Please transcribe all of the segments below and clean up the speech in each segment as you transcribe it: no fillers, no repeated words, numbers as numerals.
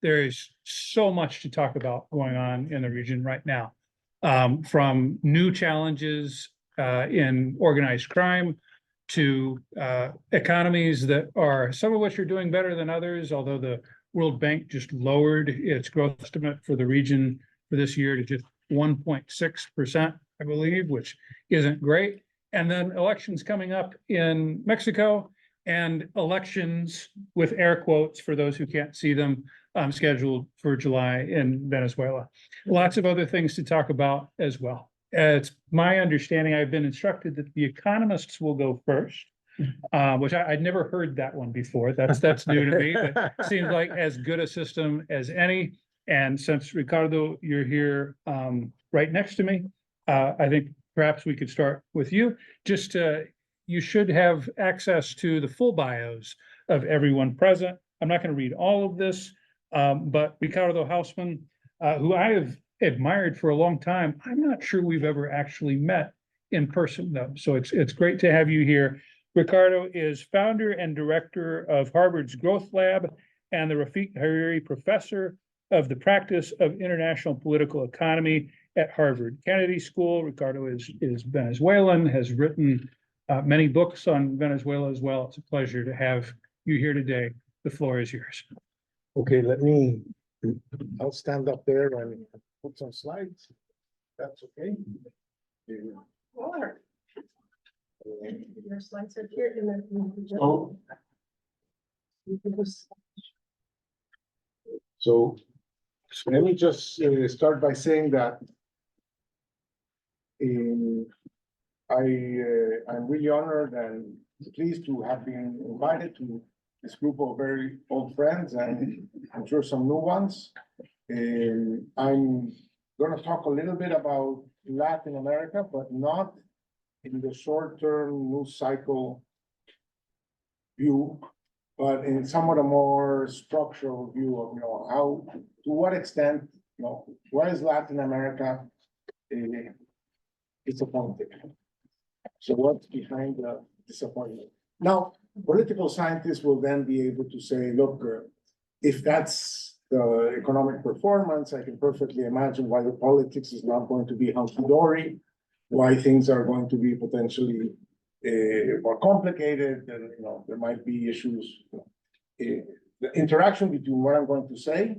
there is so much to talk about going on in the region right now. From new challenges in organized crime to economies that are, some of which are doing better than others, although the World Bank just lowered its growth estimate for the region for this year to just 1.6%, I believe, which isn't great. And then elections coming up in Mexico, and elections with air quotes for those who can't see them, scheduled for July in Venezuela. Lots of other things to talk about as well. It's my understanding, I've been instructed that the economists will go first, which I'd never heard that one before. That's new to me, but seems like as good a system as any. And since Ricardo, you're here right next to me, I think perhaps we could start with you. Just you should have access to the full bios of everyone present. I'm not going to read all of this, but Ricardo Hausmann, who I have admired for a long time, I'm not sure we've ever actually met in person though. So it's great to have you here. Ricardo is founder and director of Harvard's Growth Lab and the Rafik Hariri Professor of the Practice of International Political Economy at Harvard Kennedy School. Ricardo is Venezuelan, has written many books on Venezuela as well. It's a pleasure to have you here today. The floor is yours. Okay, I'll stand up there and put some slides. That's okay. Sure. Your slides are here and then. Oh. So let me just start by saying that I'm really honored and pleased to have been invited to this group of very old friends and I'm sure some new ones. I'm going to talk a little bit about Latin America, but not in the short-term news cycle view, but in somewhat a more structural view of, how, to what extent, where is Latin America disappointed? So what's behind the disappointment? Now, political scientists will then be able to say, look, if that's the economic performance, I can perfectly imagine why the politics is not going to be hunky-dory, why things are going to be potentially more complicated, and there might be issues. The interaction between what I'm going to say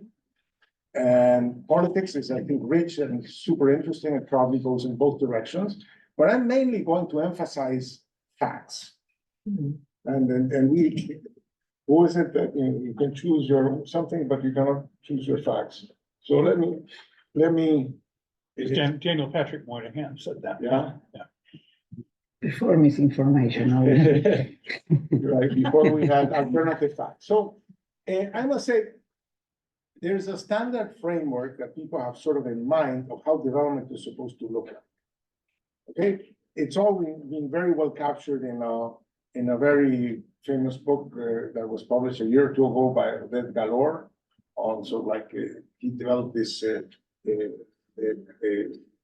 and politics is, I think, rich and super interesting. It probably goes in both directions, but I'm mainly going to emphasize facts. And we, who is it that you can choose your something, but you cannot choose your facts? So let me. Daniel Patrick Moynihan said that. Yeah. Before misinformation. Right, before we had alternative facts. So I must say, there's a standard framework that people have sort of in mind of how development is supposed to look like. Okay, it's all been very well captured in a very famous book that was published a year or two ago by Oded Galor. Also, he developed this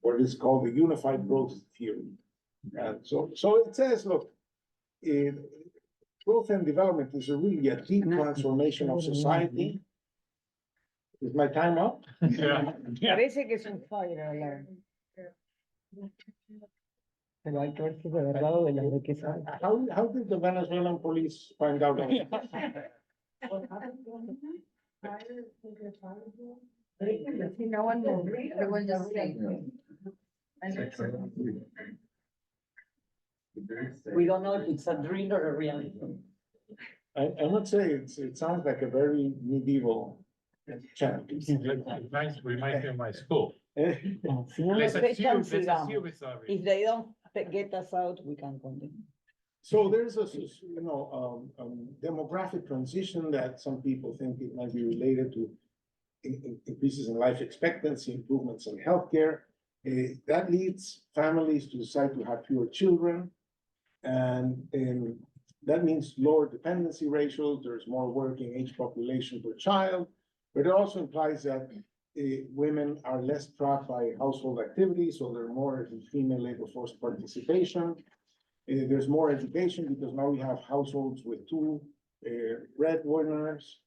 what is called the unified growth theory. And so it says, look, growth and development is really a deep transformation of society. Is my time up? Yeah. Parece que es un fire alarm. Pero hay que ver si de verdad o de las de que sabe. How did the Venezuelan police find out? No one will read, everyone just say. We don't know if it's a dream or a reality. I would say it sounds like a very medieval chant. Reminds me of my school. Si no nos echan, sigamos. If they don't get us out, we can continue. So there's a demographic transition that some people think it might be related to increases in life expectancy, improvements in healthcare. That leads families to decide to have fewer children, and that means lower dependency ratios. There's more working age population per child, but it also implies that women are less trapped by household activities, so there's more female labor force participation. There's more education because now we have households with 2 breadwinners,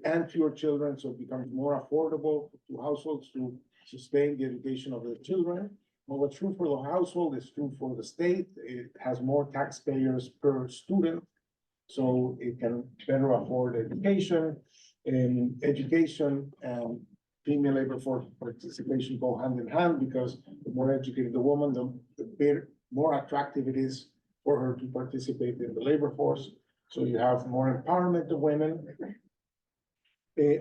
and fewer children, so it becomes more affordable to households to sustain the education of their children. Well, what's true for the household is true for the state. It has more taxpayers per student, so it can better afford education. And education and female labor force participation go hand in hand, because the more educated the woman, the more attractive it is for her to participate in the labor force. So you have more empowerment of women.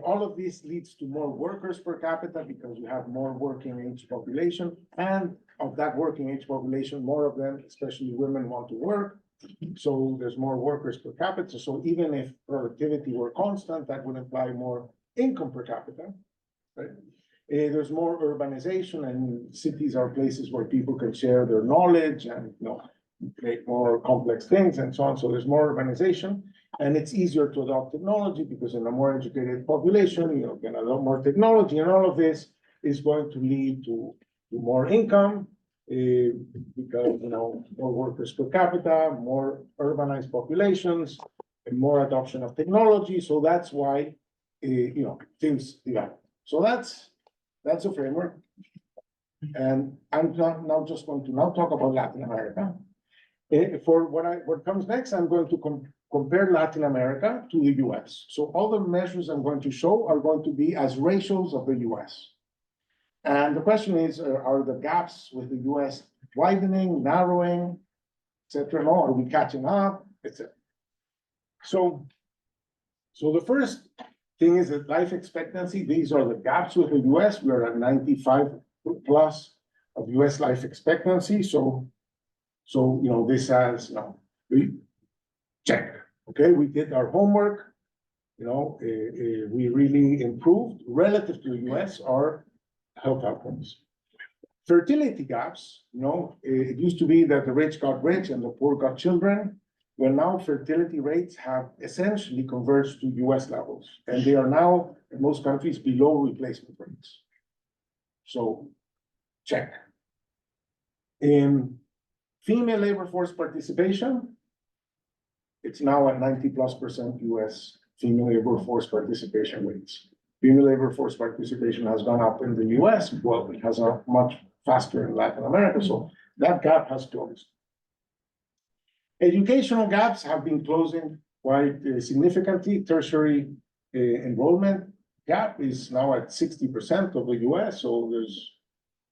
All of this leads to more workers per capita, because you have more working age population, and of that working age population, more of them, especially women, want to work. So there's more workers per capita. So even if productivity were constant, that would imply more income per capita, right? There's more urbanization, and cities are places where people can share their knowledge and, make more complex things and so on. So there's more urbanization, and it's easier to adopt technology, because in a more educated population, you can adopt more technology, and all of this is going to lead to more income, because, more workers per capita, more urbanized populations, and more adoption of technology. So that's why, things develop. So that's a framework. And I'm now just going to talk about Latin America. For what comes next, I'm going to compare Latin America to the US. So all the measures I'm going to show are going to be as ratios of the US. And the question is, are the gaps with the US widening, narrowing, etc.? No, are we catching up, etc.? So the first thing is that life expectancy. These are the gaps with the US. We are at 95 plus of US life expectancy. So this has, we check. Okay, we did our homework. We really improved relative to the US our health outcomes. Fertility gaps, it used to be that the rich got rich and the poor got children. Well, now fertility rates have essentially converged to US levels, and they are now in most countries below replacement rates. So check. In female labor force participation, it's now at 90+% US female labor force participation rates. Female labor force participation has gone up in the US, well, it has gone much faster in Latin America, so that gap has closed. Educational gaps have been closing quite significantly. Tertiary enrollment gap is now at 60% of the US, so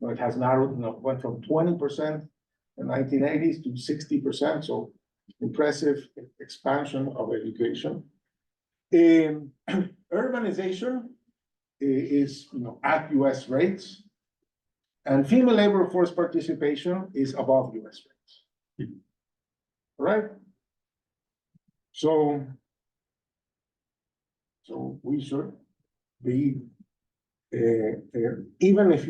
it has narrowed, went from 20% in the 1980s to 60%, so impressive expansion of education. Urbanization is, at US rates, and female labor force participation is above US rates. Right? So we should be, even if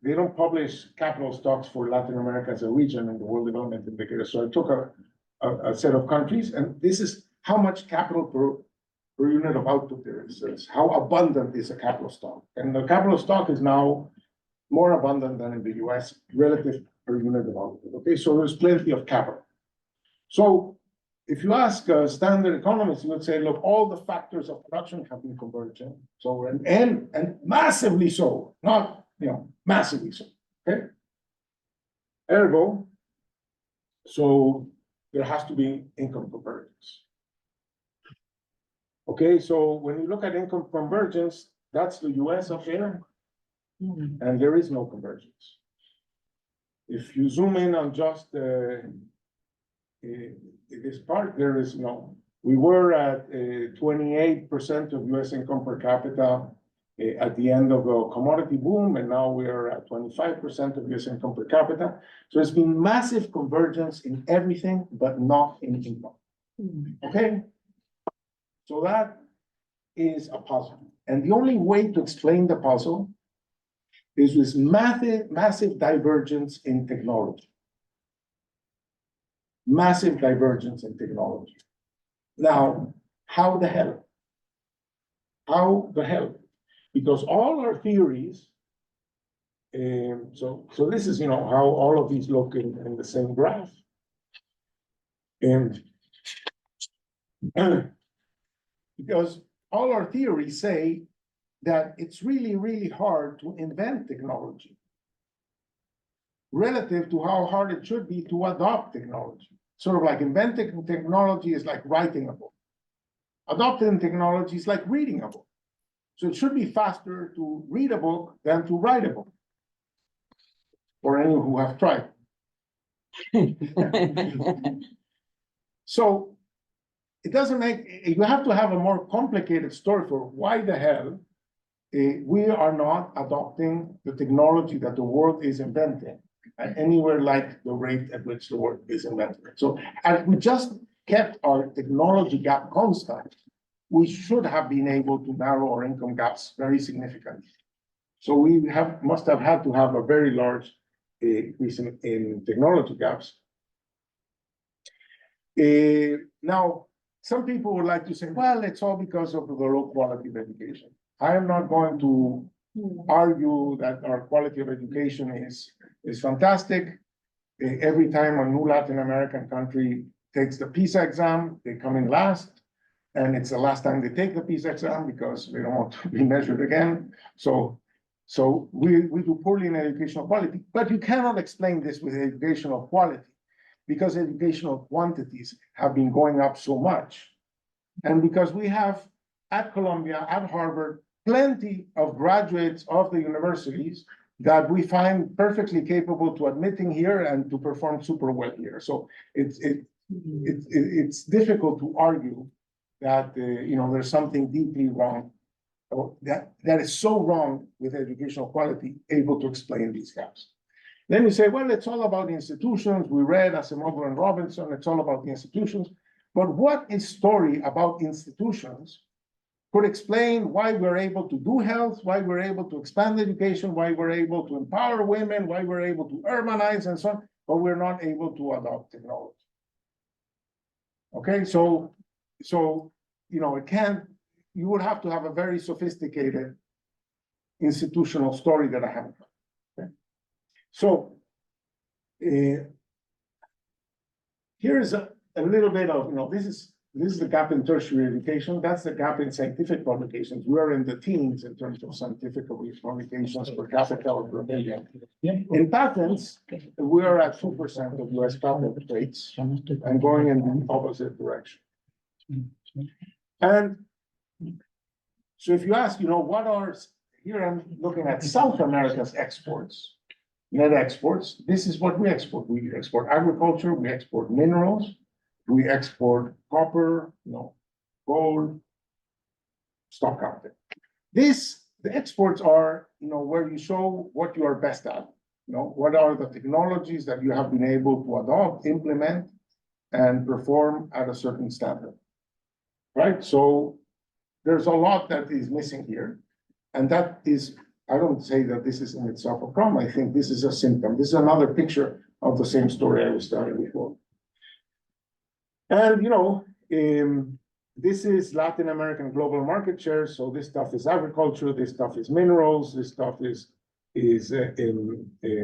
they don't publish capital stocks for Latin America as a region in the World Development Indicator. So I took a set of countries, and this is how much capital per unit of output there is. It's how abundant is a capital stock. And the capital stock is now more abundant than in the US relative per unit of output. Okay, so there's plenty of capital. So if you ask standard economists, you would say, look, all the factors of production have been converging. So, and massively so, not, massively so, okay? Ergo, so there has to be income convergence. Okay, so when you look at income convergence, that's the US up there, and there is no convergence. If you zoom in on just this part, there is no. We were at 28% of US income per capita at the end of the commodity boom, and now we are at 25% of US income per capita. So there's been massive convergence in everything, but not in income. Okay? So that is a puzzle. And the only way to explain the puzzle is with massive divergence in technology. Massive divergence in technology. Now, how the hell? How the hell? Because all our theories, so this is, how all of these look in the same graph. And Because all our theories say that it's really, really hard to invent technology relative to how hard it should be to adopt technology. Sort of like inventing technology is like writing a book. Adopting technology is like reading a book. So it should be faster to read a book than to write a book. For anyone who have tried. So it doesn't make, you have to have a more complicated story for why the hell we are not adopting the technology that the world is inventing at anywhere like the rate at which the world is inventing. So as we just kept our technology gap constant, we should have been able to narrow our income gaps very significantly. So we must have had to have a very large increase in technology gaps. Now, some people would like to say, well, it's all because of the low quality of education. I am not going to argue that our quality of education is fantastic. Every time a new Latin American country takes the PISA exam, they come in last. And it's the last time they take the PISA exam because they don't want to be measured again. So we do poorly in educational quality, but you cannot explain this with educational quality because educational quantities have been going up so much. And because we have at Columbia, at Harvard, plenty of graduates of the universities that we find perfectly capable to admitting here and to perform super well here. So it's difficult to argue that there's something deeply wrong, or that is so wrong with educational quality, able to explain these gaps. Then you say, well, it's all about the institutions. We read Asimov and Robinson, it's all about the institutions. But what is story about institutions could explain why we're able to do health, why we're able to expand education, why we're able to empower women, why we're able to urbanize and so on, but we're not able to adopt technology. Okay, so it can't, you would have to have a very sophisticated institutional story that I haven't. Okay? So here's a little bit of, this is the gap in tertiary education. That's the gap in scientific publications. We're in the teens in terms of scientific publications per capita or per million. In patents, we are at 2% of US patent rates and going in the opposite direction. And so if you ask, what are, here I'm looking at South America's exports, net exports. This is what we export. We export agriculture, we export minerals, we export copper, gold, stock counting. The exports are, where you show what you are best at. What are the technologies that you have been able to adopt, implement, and perform at a certain standard, right? So there's a lot that is missing here. And that is, I don't say that this is in itself a problem. I think this is a symptom. This is another picture of the same story I was telling before. And, this is Latin American global market share. So this stuff is agriculture, this stuff is minerals, this stuff is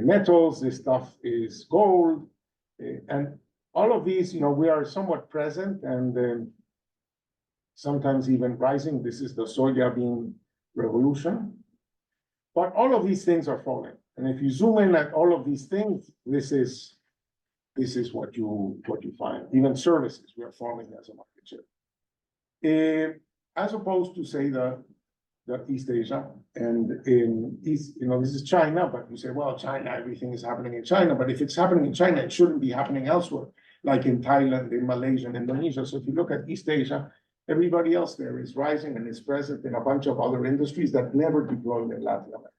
metals, this stuff is gold. And all of these, we are somewhat present and sometimes even rising. This is the soya bean revolution. But all of these things are falling. And if you zoom in at all of these things, this is what you find. Even services, we are falling as a market share. As opposed to say the East Asia and in East, this is China, but you say, well, China, everything is happening in China. But if it's happening in China, it shouldn't be happening elsewhere, like in Thailand, in Malaysia, and Indonesia. So if you look at East Asia, everybody else there is rising and is present in a bunch of other industries that never deployed in Latin America.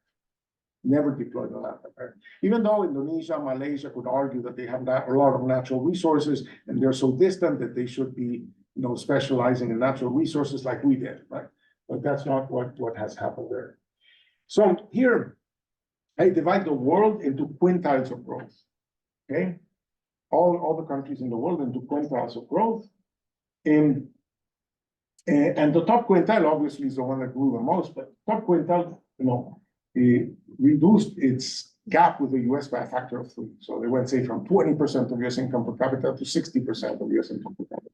Never deployed in Latin America. Even though Indonesia, Malaysia could argue that they have a lot of natural resources and they're so distant that they should be, specializing in natural resources like we did, right? But that's not what has happened there. So here, I divide the world into quintiles of growth, okay? All the countries in the world into quintiles of growth. And the top quintile obviously is the one that grew the most, but top quintile, it reduced its gap with the US by a factor of 3. So they went, say, from 20% of US income per capita to 60% of US income per capita.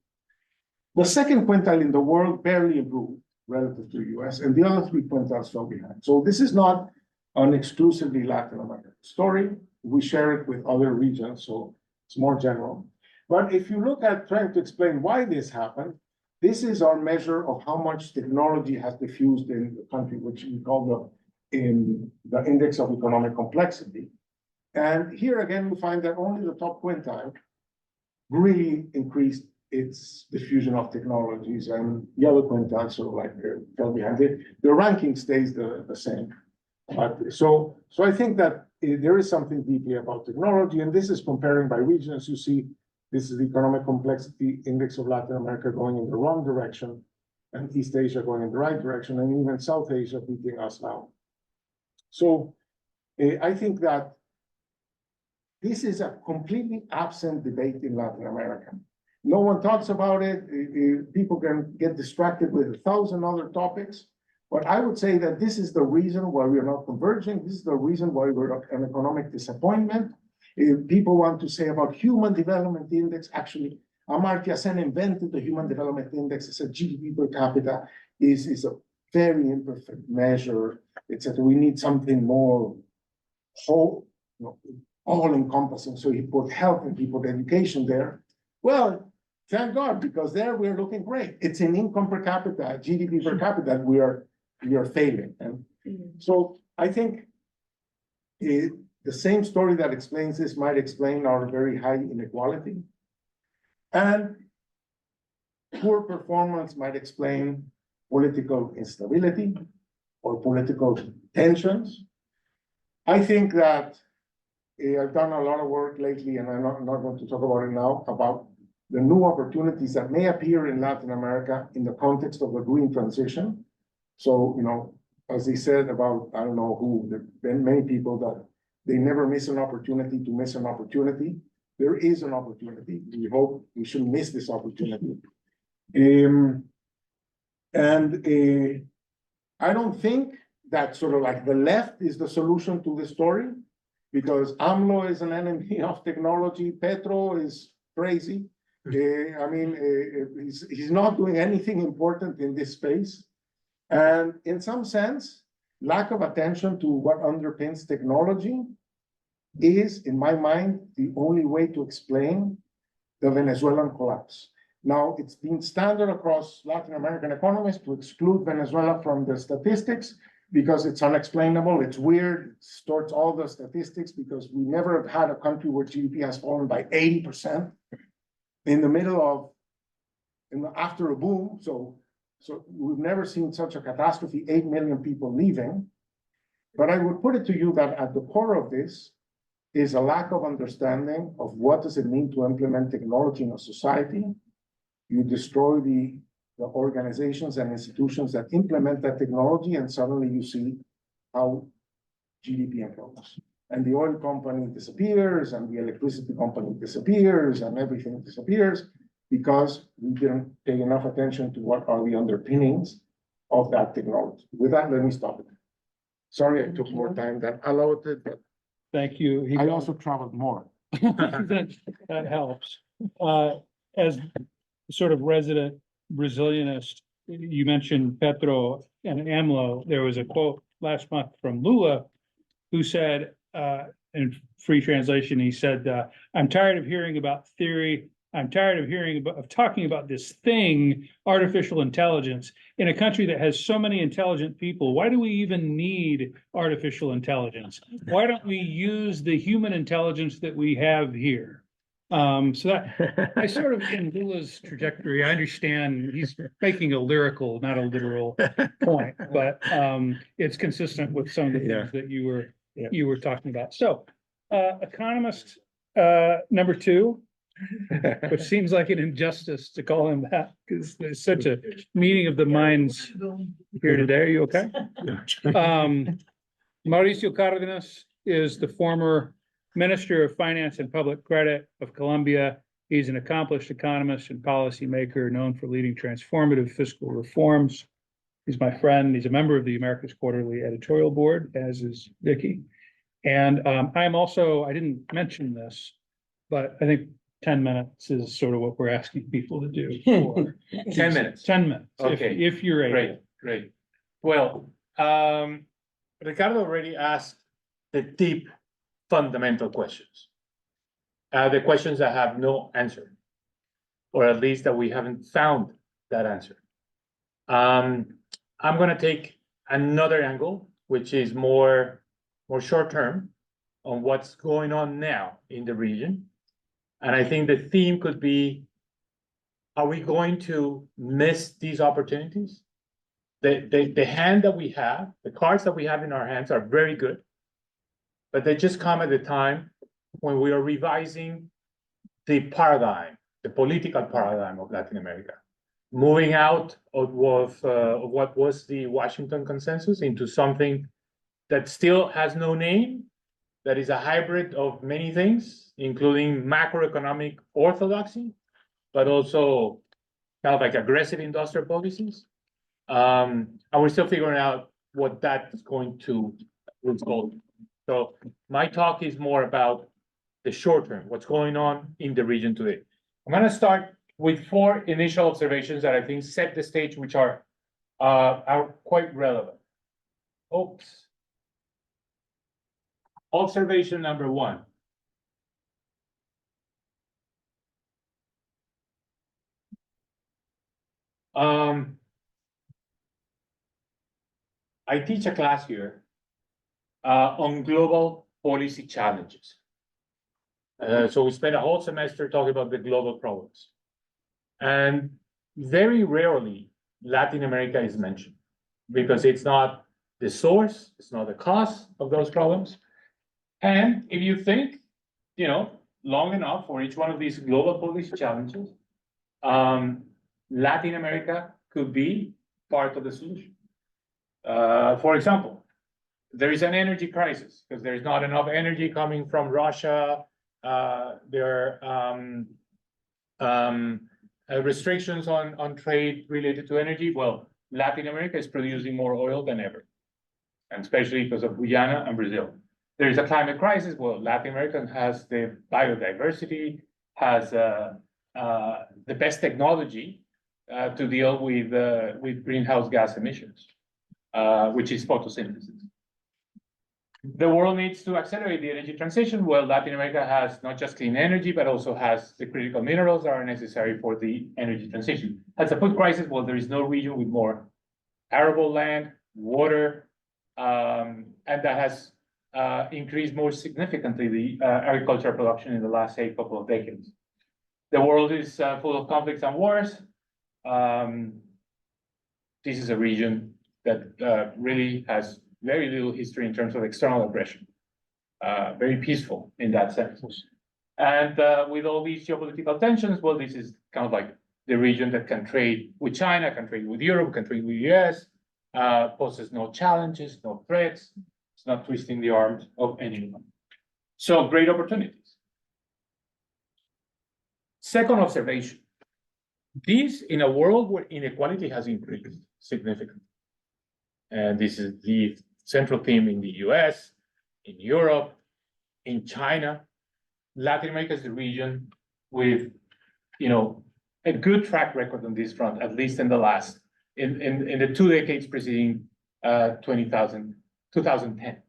The second quintile in the world barely improved relative to the US, and the other three quintiles fell behind. So this is not an exclusively Latin American story. We share it with other regions, so it's more general. But if you look at trying to explain why this happened, this is our measure of how much technology has diffused in the country, which we call the index of economic complexity. And here again, we find that only the top quintile really increased its diffusion of technologies, and the other quintiles sort of like fell behind it. The ranking stays the same. But so I think that there is something deeply about technology, and this is comparing by region. As you see, this is the economic complexity index of Latin America going in the wrong direction, and East Asia going in the right direction, and even South Asia beating us now. So I think that this is a completely absent debate in Latin America. No one talks about it. People can get distracted with 1,000 other topics. But I would say that this is the reason why we're not converging. This is the reason why we're an economic disappointment. If people want to say about human development index, actually, Amartya Sen invented the human development index. It's a GDP per capita is a very imperfect measure. It's that we need something more whole, all encompassing. So he put health and he put education there. Well, thank God, because there we're looking great. It's in income per capita, GDP per capita, we are failing. And so I think the same story that explains this might explain our very high inequality. And poor performance might explain political instability or political tensions. I think that I've done a lot of work lately, and I'm not going to talk about it now, about the new opportunities that may appear in Latin America in the context of the green transition. So, as they said about, I don't know who, there have been many people that they never miss an opportunity to miss an opportunity. There is an opportunity. We hope we shouldn't miss this opportunity. I don't think that sort of like the left is the solution to the story, because AMLO is an enemy of technology. Petro is crazy. He's not doing anything important in this space. And in some sense, lack of attention to what underpins technology is, in my mind, the only way to explain the Venezuelan collapse. Now, it's been standard across Latin American economies to exclude Venezuela from the statistics because it's unexplainable, it's weird, it distorts all the statistics because we never have had a country where GDP has fallen by 80% in the middle of, after a boom. So we've never seen such a catastrophe, 8 million people leaving. But I would put it to you that at the core of this is a lack of understanding of what does it mean to implement technology in a society. You destroy the organizations and institutions that implement that technology, and suddenly you see how GDP improves. And the oil company disappears, and the electricity company disappears, and everything disappears because we didn't pay enough attention to what are the underpinnings of that technology. With that, let me stop it. Sorry, I took more time than allotted, but Thank you. I also traveled more. That helps. As sort of resident Brazilianist, you mentioned Petro and AMLO. There was a quote last month from Lula, who said, in free translation, he said, I'm tired of hearing about theory. I'm tired of talking about this thing, artificial intelligence, in a country that has so many intelligent people. Why do we even need artificial intelligence? Why don't we use the human intelligence that we have here? So that I sort of, in Lula's trajectory, I understand he's making a lyrical, not a literal point, but it's consistent with some of the things that you were talking about. So, economist number 2. Which seems like an injustice to call him that, because there's such a meeting of the minds here today. Are you okay? Mauricio Cardenas is the former Minister of Finance and Public Credit of Colombia. He's an accomplished economist and policymaker known for leading transformative fiscal reforms. He's my friend. He's a member of the Americas Quarterly editorial board, as is Vicky. And I'm also, I didn't mention this, but I think 10 minutes is sort of what we're asking people to do. for 10 minutes. 10 minutes, Okay. if you're able. Great, great. Well, Ricardo already asked the deep fundamental questions. The questions that have no answer, or at least that we haven't found that answer. I'm gonna take another angle, which is more short-term on what's going on now in the region. And I think the theme could be, are we going to miss these opportunities? The hand that we have, the cards that we have in our hands are very good, but they just come at the time when we are revising the paradigm, the political paradigm of Latin America, moving out of what was the Washington consensus into something that still has no name, that is a hybrid of many things, including macroeconomic orthodoxy, but also kind of like aggressive industrial policies. And we're still figuring out what that is going to result. So my talk is more about the short term, what's going on in the region today. I'm gonna start with 4 initial observations that I think set the stage, which are quite relevant. Oops. Observation number 1. I teach a class here on global policy challenges. So we spent a whole semester talking about the global problems. And very rarely Latin America is mentioned because it's not the source, it's not the cause of those problems. And if you think, long enough for each one of these global policy challenges, Latin America could be part of the solution. For example, there is an energy crisis because there's not enough energy coming from Russia. There are restrictions on trade related to energy. Well, Latin America is producing more oil than ever, and especially because of Guyana and Brazil. There is a climate crisis. Well, Latin America has the biodiversity, has the best technology to deal with greenhouse gas emissions, which is photosynthesis. The world needs to accelerate the energy transition. Well, Latin America has not just clean energy, but also has the critical minerals that are necessary for the energy transition. Has a food crisis. Well, there is no region with more arable land, water, and that has increased more significantly the agricultural production in the last, couple of decades. The world is full of conflicts and wars. This is a region that really has very little history in terms of external aggression, very peaceful in that sense. And with all these geopolitical tensions, well, this is kind of like the region that can trade with China, can trade with Europe, can trade with the US, poses no challenges, no threats. It's not twisting the arms of anyone. So great opportunities. Second observation, this in a world where inequality has increased significantly. And this is the central theme in the US, in Europe, in China. Latin America is the region with, a good track record on this front, at least in the last, in the 2 decades preceding 2010.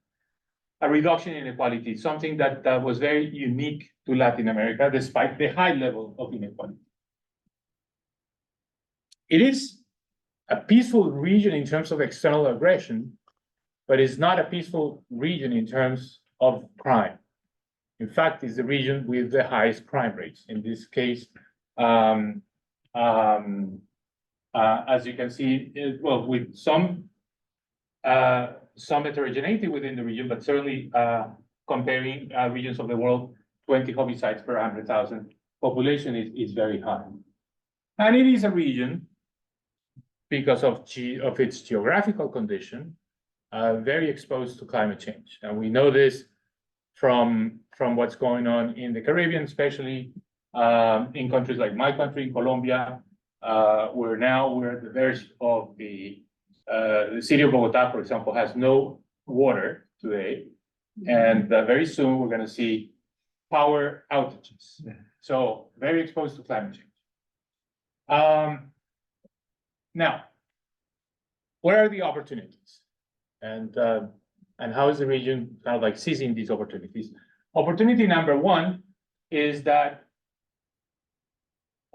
A reduction in inequality, something that was very unique to Latin America, despite the high level of inequality. It is a peaceful region in terms of external aggression, but it's not a peaceful region in terms of crime. In fact, it's the region with the highest crime rates. In this case, as you can see, with some heterogeneity within the region, but certainly comparing regions of the world, 20 homicides per 100,000 population is very high. And it is a region, because of its geographical condition, very exposed to climate change. And we know this from what's going on in the Caribbean, especially in countries like my country, Colombia, where now we're at the verge of the city of Bogota, for example, has no water today. And very soon we're going to see power outages. So very exposed to climate change. Now, what are the opportunities? And how is the region kind of like seizing these opportunities? Opportunity number one is that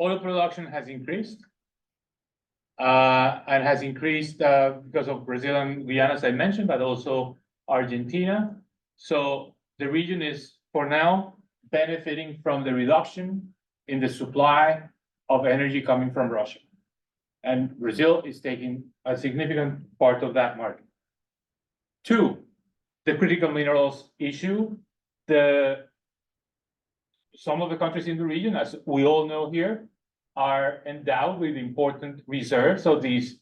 oil production has increased. And has increased because of Brazil and Guyana, as I mentioned, but also Argentina. So the region is, for now, benefiting from the reduction in the supply of energy coming from Russia. And Brazil is taking a significant part of that market. Two, the critical minerals issue. Some of the countries in the region, as we all know here, are endowed with important reserves of these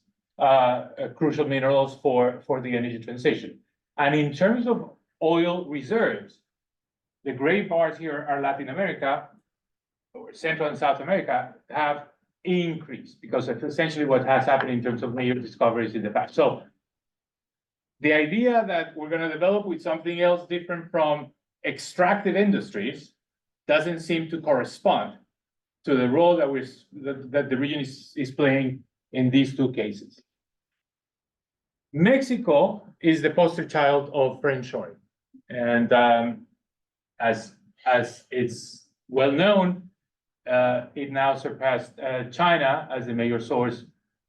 crucial minerals for the energy transition. And in terms of oil reserves, the gray bars here are Latin America, or Central and South America, have increased because of essentially what has happened in terms of major discoveries in the past. So the idea that we're going to develop with something else different from extractive industries doesn't seem to correspond to the role that the region is playing in these two cases. Mexico is the poster child of friendshoring. And as it's well known, it now surpassed China as the major source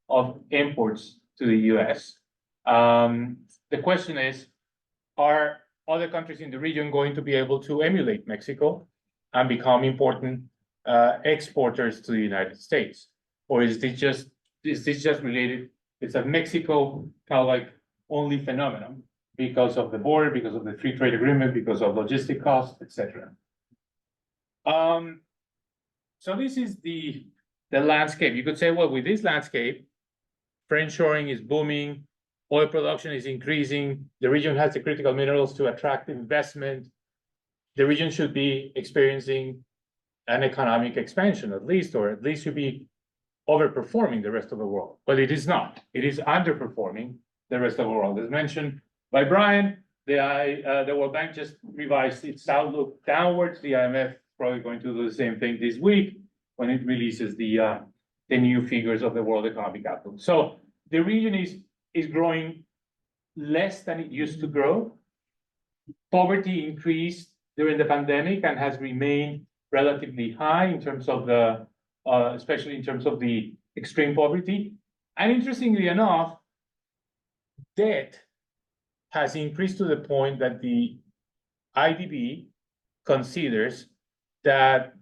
of imports to the US. The question is, are other countries in the region going to be able to emulate Mexico and become important exporters to the United States? Or is this just related? It's a Mexico kind of like only phenomenon because of the border, because of the free trade agreement, because of logistic costs, etc. So this is the landscape. You could say, well, with this landscape, friendshoring is booming, oil production is increasing, the region has the critical minerals to attract investment, the region should be experiencing an economic expansion at least, or at least should be overperforming the rest of the world. But it is not. It is underperforming the rest of the world. As mentioned by Brian, the World Bank just revised its outlook downwards. The IMF is probably going to do the same thing this week when it releases the new figures of the World Economic Outlook. So the region is growing less than it used to grow. Poverty increased during the pandemic and has remained relatively high in terms of especially in terms of the extreme poverty. And interestingly enough, debt has increased to the point that the IDB considers that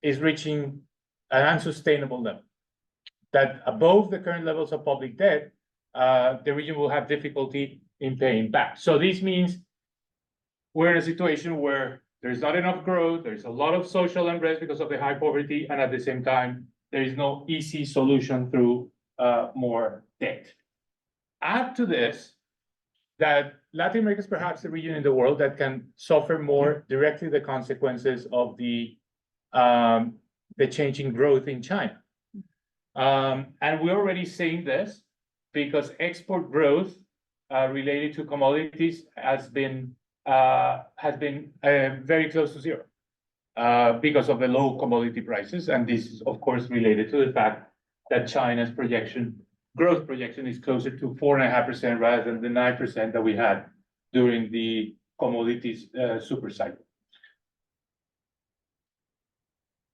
is reaching an unsustainable level, that above the current levels of public debt, the region will have difficulty in paying back. So this means we're in a situation where there's not enough growth, there's a lot of social unrest because of the high poverty, and at the same time, there is no easy solution through more debt. Add to this that Latin America is perhaps the region in the world that can suffer more directly the consequences of the changing growth in China. And we're already seeing this because export growth related to commodities has been very close to zero because of the low commodity prices. And this is, of course, related to the fact that China's growth projection is closer to 4.5% rather than the 9% that we had during the commodities super cycle.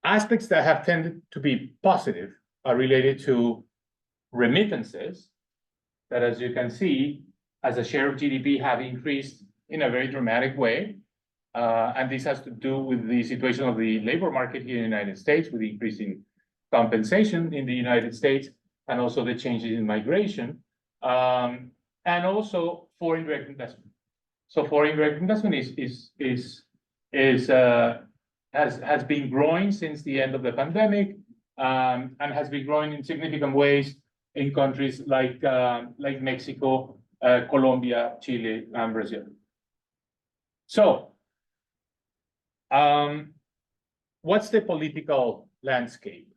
Aspects that have tended to be positive are related to remittances that, as you can see, as a share of GDP have increased in a very dramatic way. And this has to do with the situation of the labor market here in the United States, with the increasing compensation in the United States, and also the changes in migration, and also foreign direct investment. So foreign direct investment has been growing since the end of the pandemic, and has been growing in significant ways in countries like Mexico, Colombia, Chile, and Brazil. So, what's the political landscape,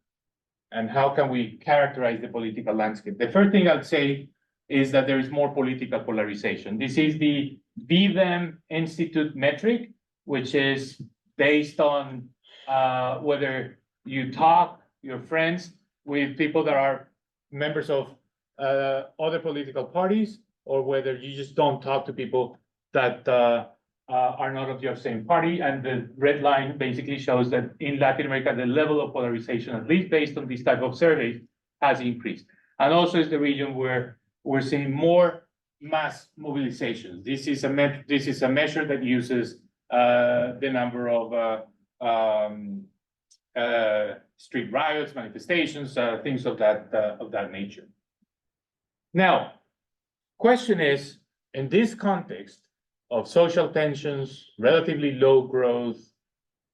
and how can we characterize the political landscape? The first thing I'd say is that there is more political polarization. This is the VDEM Institute metric, which is based on whether you talk, your friends, with people that are members of other political parties, or whether you just don't talk to people that are not of your same party. And the red line basically shows that in Latin America, the level of polarization, at least based on these type of surveys, has increased. And also is the region where we're seeing more mass mobilizations. This is a measure that uses the number of street riots, manifestations, things of that nature. Now, question is, in this context of social tensions, relatively low growth,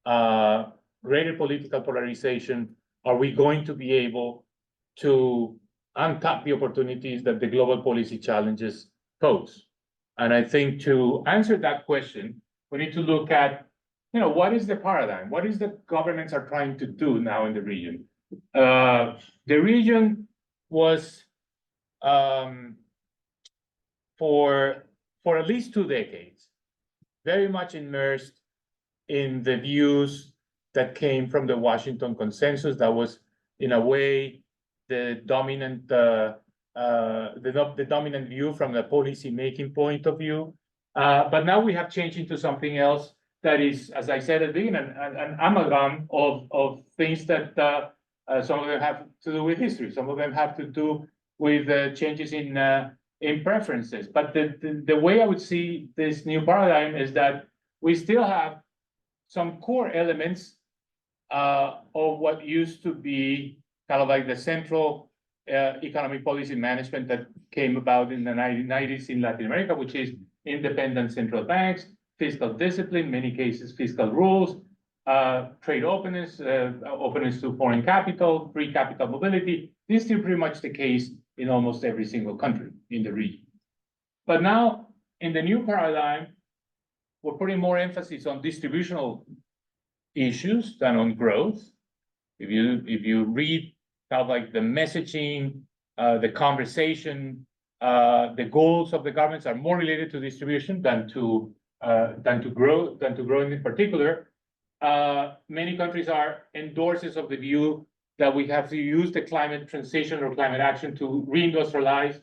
greater political polarization, are we going to be able to untap the opportunities that the global policy challenges pose? And I think to answer that question, we need to look at, what is the paradigm? What is the governments are trying to do now in the region? The region was, for at least 2 decades, very much immersed in the views that came from the Washington Consensus. That was, in a way, the dominant view from the policy making point of view. But now we have changed into something else that is, as I said at the beginning, an amalgam of things that some of them have to do with history, some of them have to do with changes in preferences. But the way I would see this new paradigm is that we still have some core elements of what used to be kind of like the central economic policy management that came about in the 1990s in Latin America, which is independent central banks, fiscal discipline, many cases fiscal rules, trade openness, openness to foreign capital, free capital mobility. This is still pretty much the case in almost every single country in the region. But now, in the new paradigm, we're putting more emphasis on distributional issues than on growth. If you read kind of like the messaging, the conversation, the goals of the governments are more related to distribution than to growth in particular. Many countries are endorsers of the view that we have to use the climate transition or climate action to reindustrialize,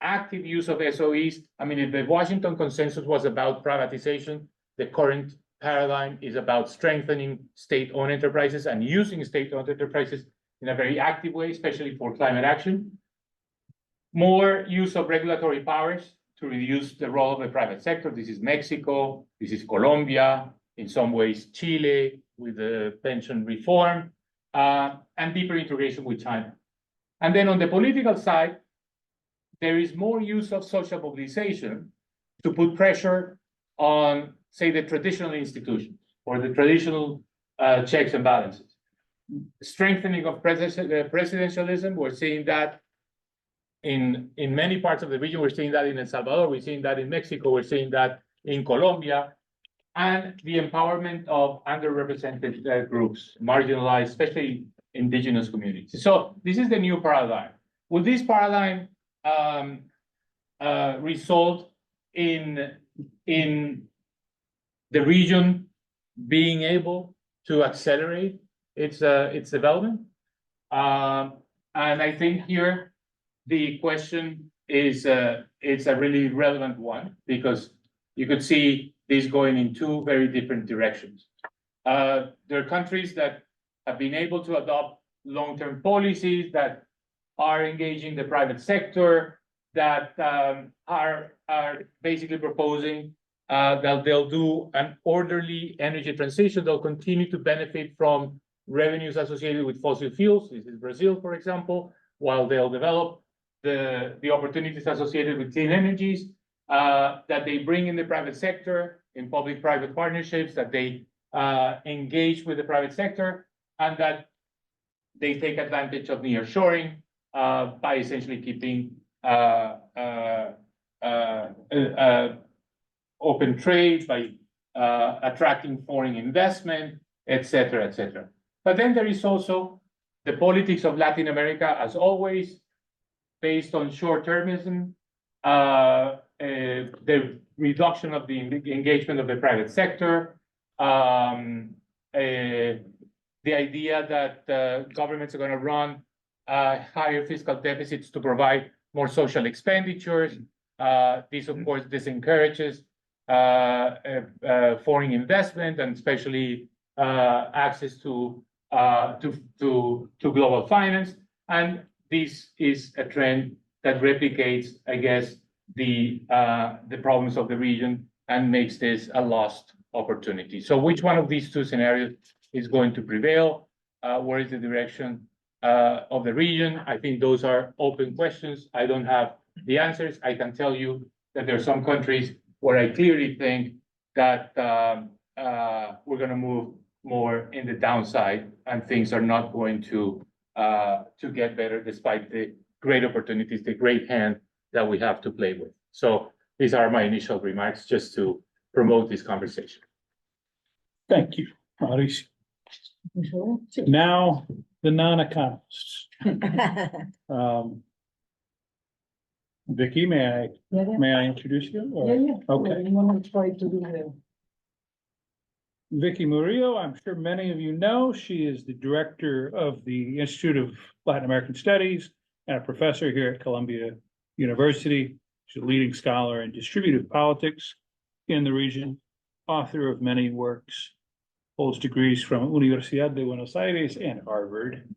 active use of SOEs. I mean, if the Washington Consensus was about privatization, the current paradigm is about strengthening state-owned enterprises and using state-owned enterprises in a very active way, especially for climate action. More use of regulatory powers to reduce the role of the private sector. This is Mexico, this is Colombia, in some ways Chile with the pension reform, and deeper integration with China. And then on the political side, there is more use of social mobilization to put pressure on, say, the traditional institutions or the traditional checks and balances. Strengthening of presidentialism, we're seeing that in many parts of the region. We're seeing that in El Salvador, we're seeing that in Mexico, we're seeing that in Colombia, and the empowerment of underrepresented groups, marginalized, especially indigenous communities. So this is the new paradigm. Will this paradigm result in the region being able to accelerate its development? And I think here the question is it's a really relevant one, because you could see this going in 2 very different directions. There are countries that have been able to adopt long-term policies that are engaging the private sector, that are basically proposing that they'll do an orderly energy transition. They'll continue to benefit from revenues associated with fossil fuels. This is Brazil, for example, while they'll develop the opportunities associated with clean energies, that they bring in the private sector, in public-private partnerships, that they engage with the private sector, and that they take advantage of nearshoring by essentially keeping open trade, by attracting foreign investment, etc., etc. But then there is also the politics of Latin America, as always, based on short-termism, the reduction of the engagement of the private sector, the idea that governments are going to run higher fiscal deficits to provide more social expenditures. This, of course, disencourages foreign investment and especially access to global finance. And this is a trend that replicates, I guess, the problems of the region and makes this a lost opportunity. So which one of these two scenarios is going to prevail? Where is the direction of the region? I think those are open questions. I don't have the answers. I can tell you that there are some countries where I clearly think that we're going to move more in the downside and things are not going to get better despite the great opportunities, the great hand that we have to play with. So these are my initial remarks just to promote this conversation. Thank you, Mauricio. Now, the non-economists. Vicky, may I introduce you? Or- Okay. I'm gonna try to do that. Vicky Murillo, I'm sure many of you know, she is the director of the Institute of Latin American Studies and a professor here at Columbia University. She's a leading scholar in distributive politics in the region, author of many works, holds degrees from Universidad de Buenos Aires and Harvard.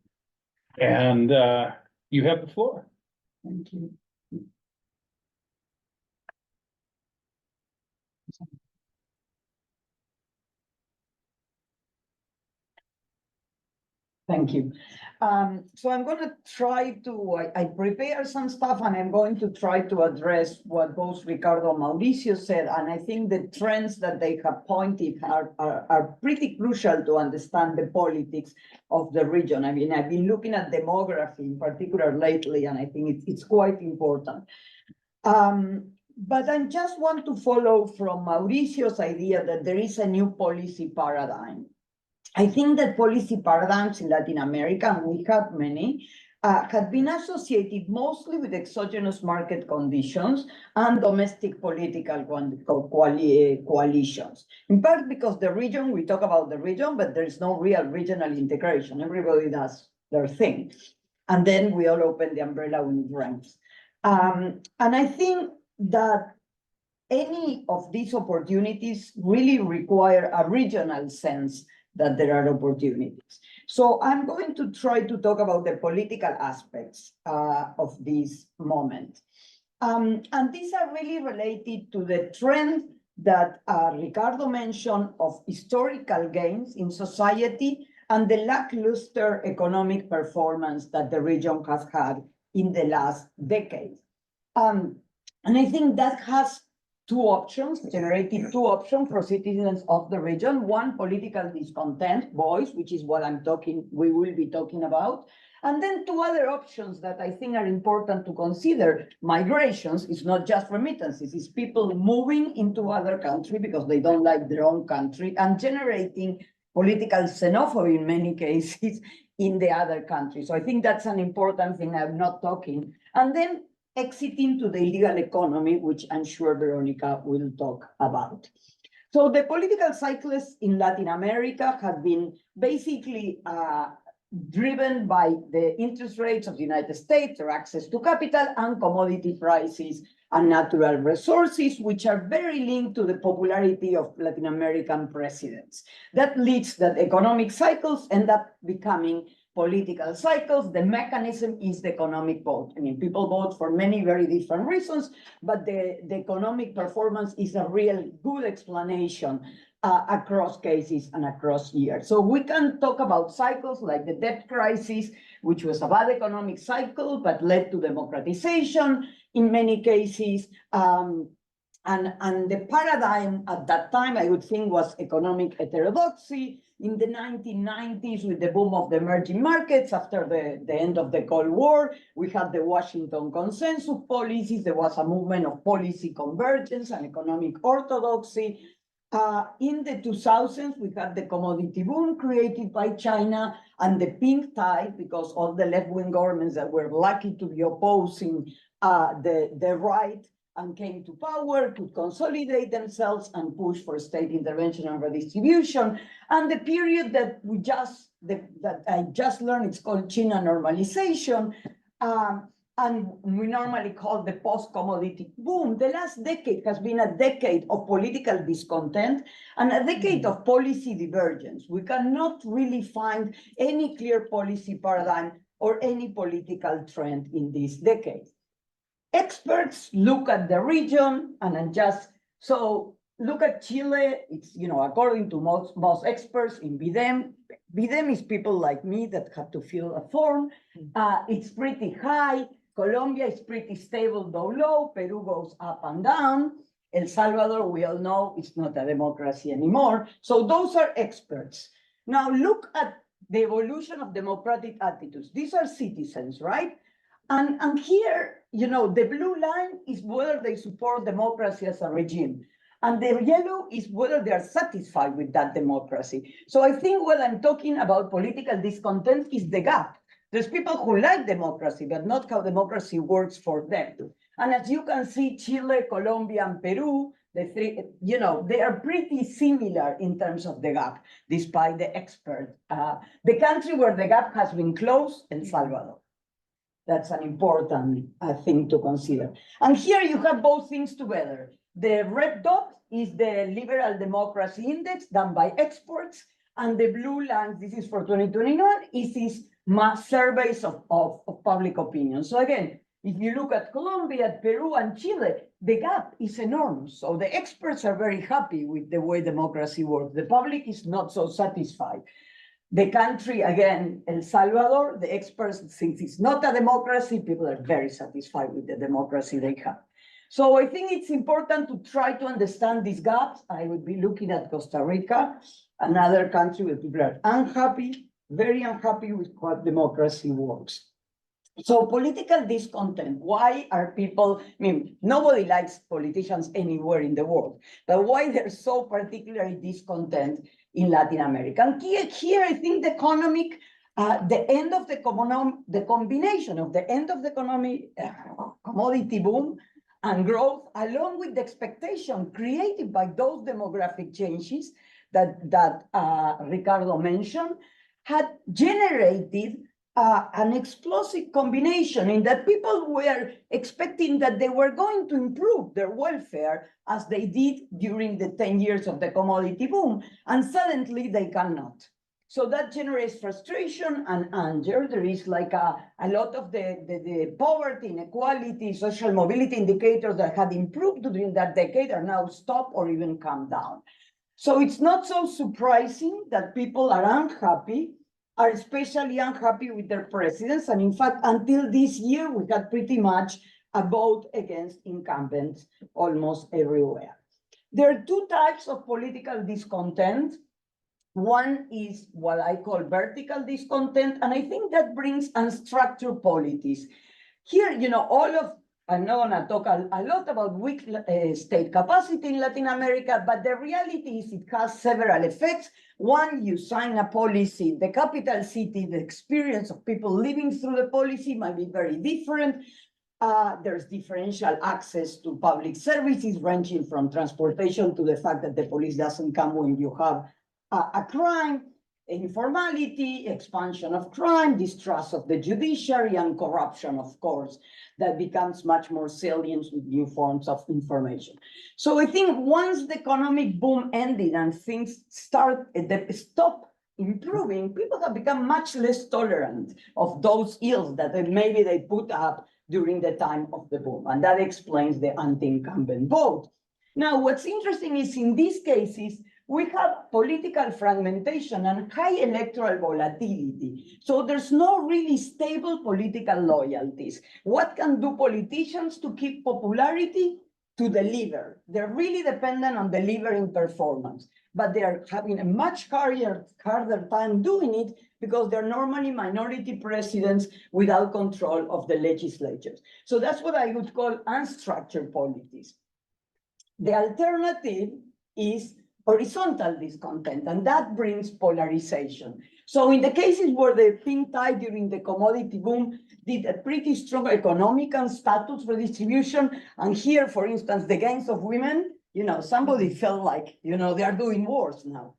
And you have the floor. Thank you. Thank you. So I'm going to try to, I prepare some stuff and I'm going to try to address what both Ricardo and Mauricio said. And I think the trends that they have pointed are pretty crucial to understand the politics of the region. I mean, I've been looking at demography in particular lately, and I think it's quite important. But I just want to follow from Mauricio's idea that there is a new policy paradigm. I think that policy paradigms in Latin America, and we have many, have been associated mostly with exogenous market conditions and domestic political coalitions. In part because the region, we talk about the region, but there is no real regional integration. Everybody does their thing. And then we all open the umbrella when it rains. And I think that any of these opportunities really require a regional sense that there are opportunities. So I'm going to try to talk about the political aspects of this moment. And these are really related to the trend that Ricardo mentioned of historical gains in society and the lackluster economic performance that the region has had in the last decade. And I think that has generated two options for citizens of the region. One, political discontent voice, which is what we will be talking about. And then two other options that I think are important to consider. Migrations is not just remittances, it's people moving into other countries because they don't like their own country and generating political xenophobia in many cases in the other country. So I think that's an important thing I'm not talking. And then exiting to the illegal economy, which I'm sure Verónica will talk about. So the political cycles in Latin America have been basically driven by the interest rates of the United States, or access to capital, and commodity prices and natural resources, which are very linked to the popularity of Latin American presidents. That leads that economic cycles end up becoming political cycles. The mechanism is the economic vote. I mean, people vote for many very different reasons, but the economic performance is a real good explanation across cases and across years. So we can talk about cycles like the debt crisis, which was a bad economic cycle, but led to democratization in many cases. And the paradigm at that time, I would think, was economic heterodoxy. In the 1990s, with the boom of the emerging markets after the end of the Cold War, we had the Washington Consensus policies. There was a movement of policy convergence and economic orthodoxy. In the 2000s, we had the commodity boom created by China and the pink tide, because all the left-wing governments that were lucky to be opposing the right and came to power could consolidate themselves and push for state intervention and redistribution. And the period that we just that I just learned, it's called China normalization. And we normally call the post-commodity boom. The last decade has been a decade of political discontent and a decade of policy divergence. We cannot really find any clear policy paradigm or any political trend in this decade. Experts look at the region and so look at Chile. It's, according to most experts in BIDEM is people like me that have to fill a form. It's pretty high. Colombia is pretty stable, though low. Peru goes up and down. El Salvador, we all know, it's not a democracy anymore. So those are experts. Now look at the evolution of democratic attitudes. These are citizens, right? And here, the blue line is whether they support democracy as a regime. And the yellow is whether they are satisfied with that democracy. So I think what I'm talking about political discontent is the gap. There's people who like democracy, but not how democracy works for them. And as you can see, Chile, Colombia, and Peru, the three, they are pretty similar in terms of the gap, despite the expert. The country where the gap has been closed, El Salvador. That's an important thing to consider. And here you have both things together. The red dot is the Liberal Democracy Index done by experts, and the blue line, this is for 2021, is this mass surveys of public opinion. So again, if you look at Colombia, Peru, and Chile, the gap is enormous. So the experts are very happy with the way democracy works. The public is not so satisfied. The country, again, El Salvador, the experts think it's not a democracy. People are very satisfied with the democracy they have. So I think it's important to try to understand these gaps. I would be looking at Costa Rica, another country where people are unhappy, very unhappy with how democracy works. So political discontent, why are people, nobody likes politicians anywhere in the world, but why they're so particularly discontent in Latin America? And here I think the economic, the end of the combination of the end of the economic commodity boom and growth, along with the expectation created by those demographic changes that Ricardo mentioned, had generated an explosive combination in that people were expecting that they were going to improve their welfare as they did during the 10 years of the commodity boom, and suddenly they cannot. So that generates frustration and anger. There is like a lot of the poverty, inequality, social mobility indicators that had improved during that decade are now stopped or even come down. So it's not so surprising that people are unhappy, are especially unhappy with their presidents. And in fact, until this year, we had pretty much a vote against incumbents almost everywhere. There are two types of political discontent. One is what I call vertical discontent, and I think that brings unstructured politics. Here, I'm not gonna talk a lot about weak state capacity in Latin America, but the reality is it has several effects. One, you sign a policy, the capital city, the experience of people living through the policy might be very different. There's differential access to public services, ranging from transportation to the fact that the police doesn't come when you have a crime, informality, expansion of crime, distrust of the judiciary, and corruption, of course, that becomes much more salient with new forms of information. So I think once the economic boom ended and things stop improving, people have become much less tolerant of those ills that maybe they put up during the time of the boom. And that explains the anti-incumbent vote. Now, what's interesting is in these cases, we have political fragmentation and high electoral volatility. So there's no really stable political loyalties. What can do politicians to keep popularity? To deliver. They're really dependent on delivering performance, but they are having a much harder time doing it because they're normally minority presidents without control of the legislatures. So that's what I would call unstructured politics. The alternative is horizontal discontent, and that brings polarization. So in the cases where the pink tide during the commodity boom did a pretty strong economic and status redistribution, and here, for instance, the gains of women, somebody felt like, they are doing worse now.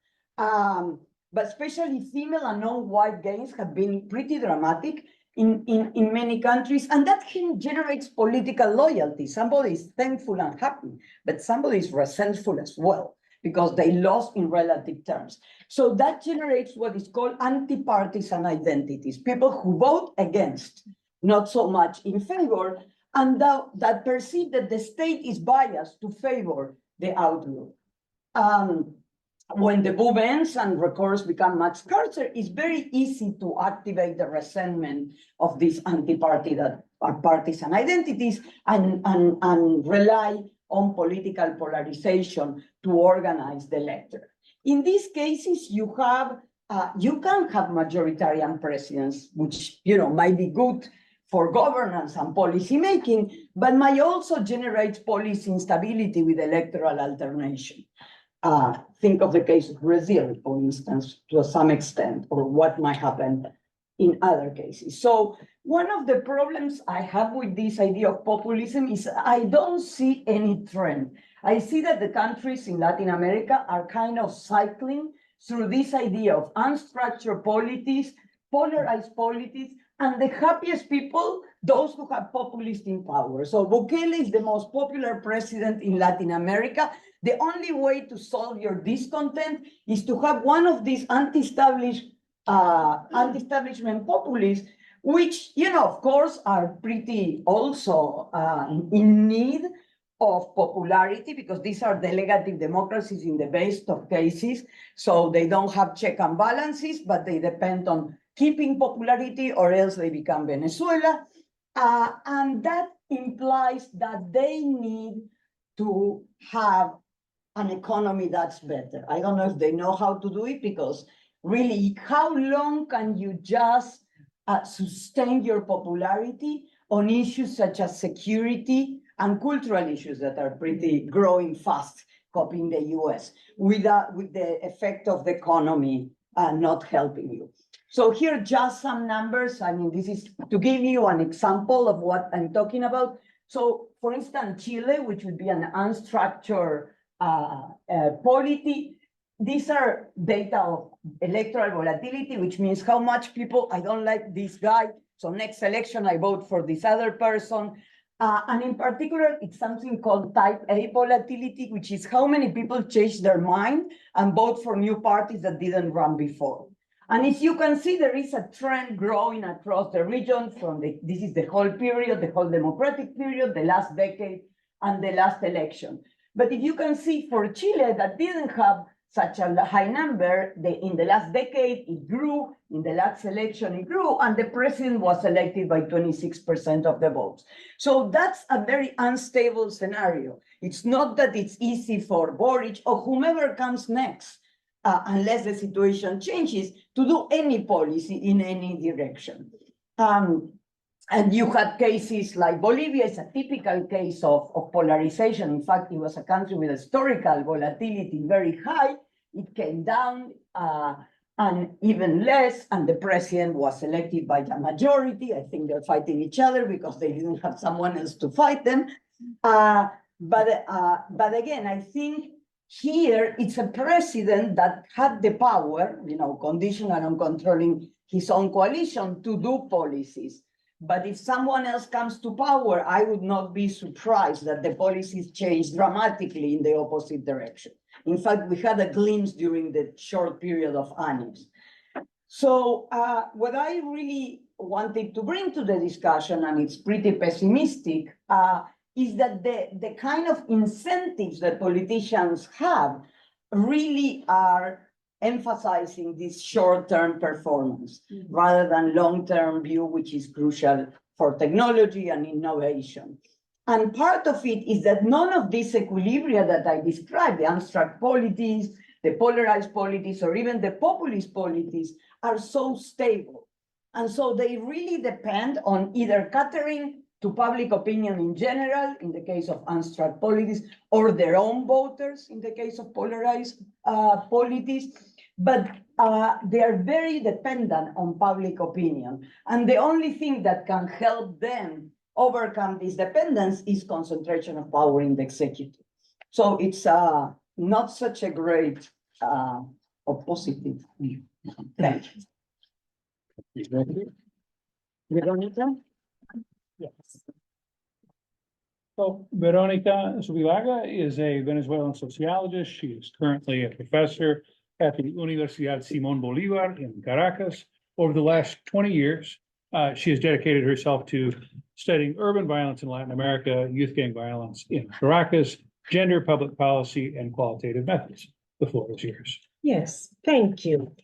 but especially female and non-white gains have been pretty dramatic in many countries, and that generates political loyalty. Somebody is thankful and happy, but somebody is resentful as well, because they lost in relative terms. So that generates what is called anti-partisan identities, people who vote against, not so much in favor, and that perceive that the state is biased to favor the outgroup. When the boom ends and recourse become much scarcer, it's very easy to activate the resentment of these partisan identities and rely on political polarization to organize the electorate. In these cases, you can have majoritarian presidents, which might be good for governance and policy making, but might also generate policy instability with electoral alternation. Think of the case of Brazil, for instance, to some extent, or what might happen in other cases. So one of the problems I have with this idea of populism is I don't see any trend. I see that the countries in Latin America are kind of cycling through this idea of unstructured polities, polarized polities, and the happiest people, those who have populists in power. So Bukele is the most popular president in Latin America. The only way to solve your discontent is to have one of these anti-establishment populists, which, of course, are pretty also in need of popularity, because these are delegative democracies in the best of cases. So they don't have check and balances, but they depend on keeping popularity, or else they become Venezuela. And that implies that they need to have an economy that's better. I don't know if they know how to do it, because really, how long can you just sustain your popularity on issues such as security and cultural issues that are pretty growing fast, copying the US, with the effect of the economy not helping you? So here, just some numbers. I mean, this is to give you an example of what I'm talking about. So, for instance, Chile, which would be an unstructured polity, these are data of electoral volatility, which means how much people, I don't like this guy, so next election I vote for this other person. And in particular, it's something called type A volatility, which is how many people change their mind and vote for new parties that didn't run before. And if you can see, there is a trend growing across the region from this is the whole period, the whole democratic period, the last decade, and the last election. But if you can see for Chile, that didn't have such a high number, in the last decade, it grew, in the last election, it grew, and the president was elected by 26% of the votes. So that's a very unstable scenario. It's not that it's easy for Boric or whomever comes next, unless the situation changes, to do any policy in any direction. And you had cases like Bolivia is a typical case of polarization. In fact, it was a country with historical volatility very high. It came down and even less, and the president was elected by a majority. I think they're fighting each other because they didn't have someone else to fight them. But again, I think here it's a president that had the power, conditional on controlling his own coalition, to do policies. But if someone else comes to power, I would not be surprised that the policies change dramatically in the opposite direction. In fact, we had a glimpse during the short period of Añez. So what I really wanted to bring to the discussion, and it's pretty pessimistic, is that the kind of incentives that politicians have really are emphasizing this short-term performance rather than long-term view, which is crucial for technology and innovation. And part of it is that none of these equilibria that I described, the abstract polities, the polarized polities, or even the populist polities, are so stable. And so they really depend on either catering to public opinion in general, in the case of unstruck polities, or their own voters, in the case of polarized polities. But they are very dependent on public opinion. And the only thing that can help them overcome this dependence is concentration of power in the executive. So it's not such a great or positive view. Thank you. Verónica? Yes. So Verónica Zubillaga is a Venezuelan sociologist. She is currently a professor at the Universidad Simón Bolívar in Caracas. Over the last 20 years, she has dedicated herself to studying urban violence in Latin America, youth gang violence in Caracas, gender, public policy, and qualitative methods. The floor is yours. Yes, thank you.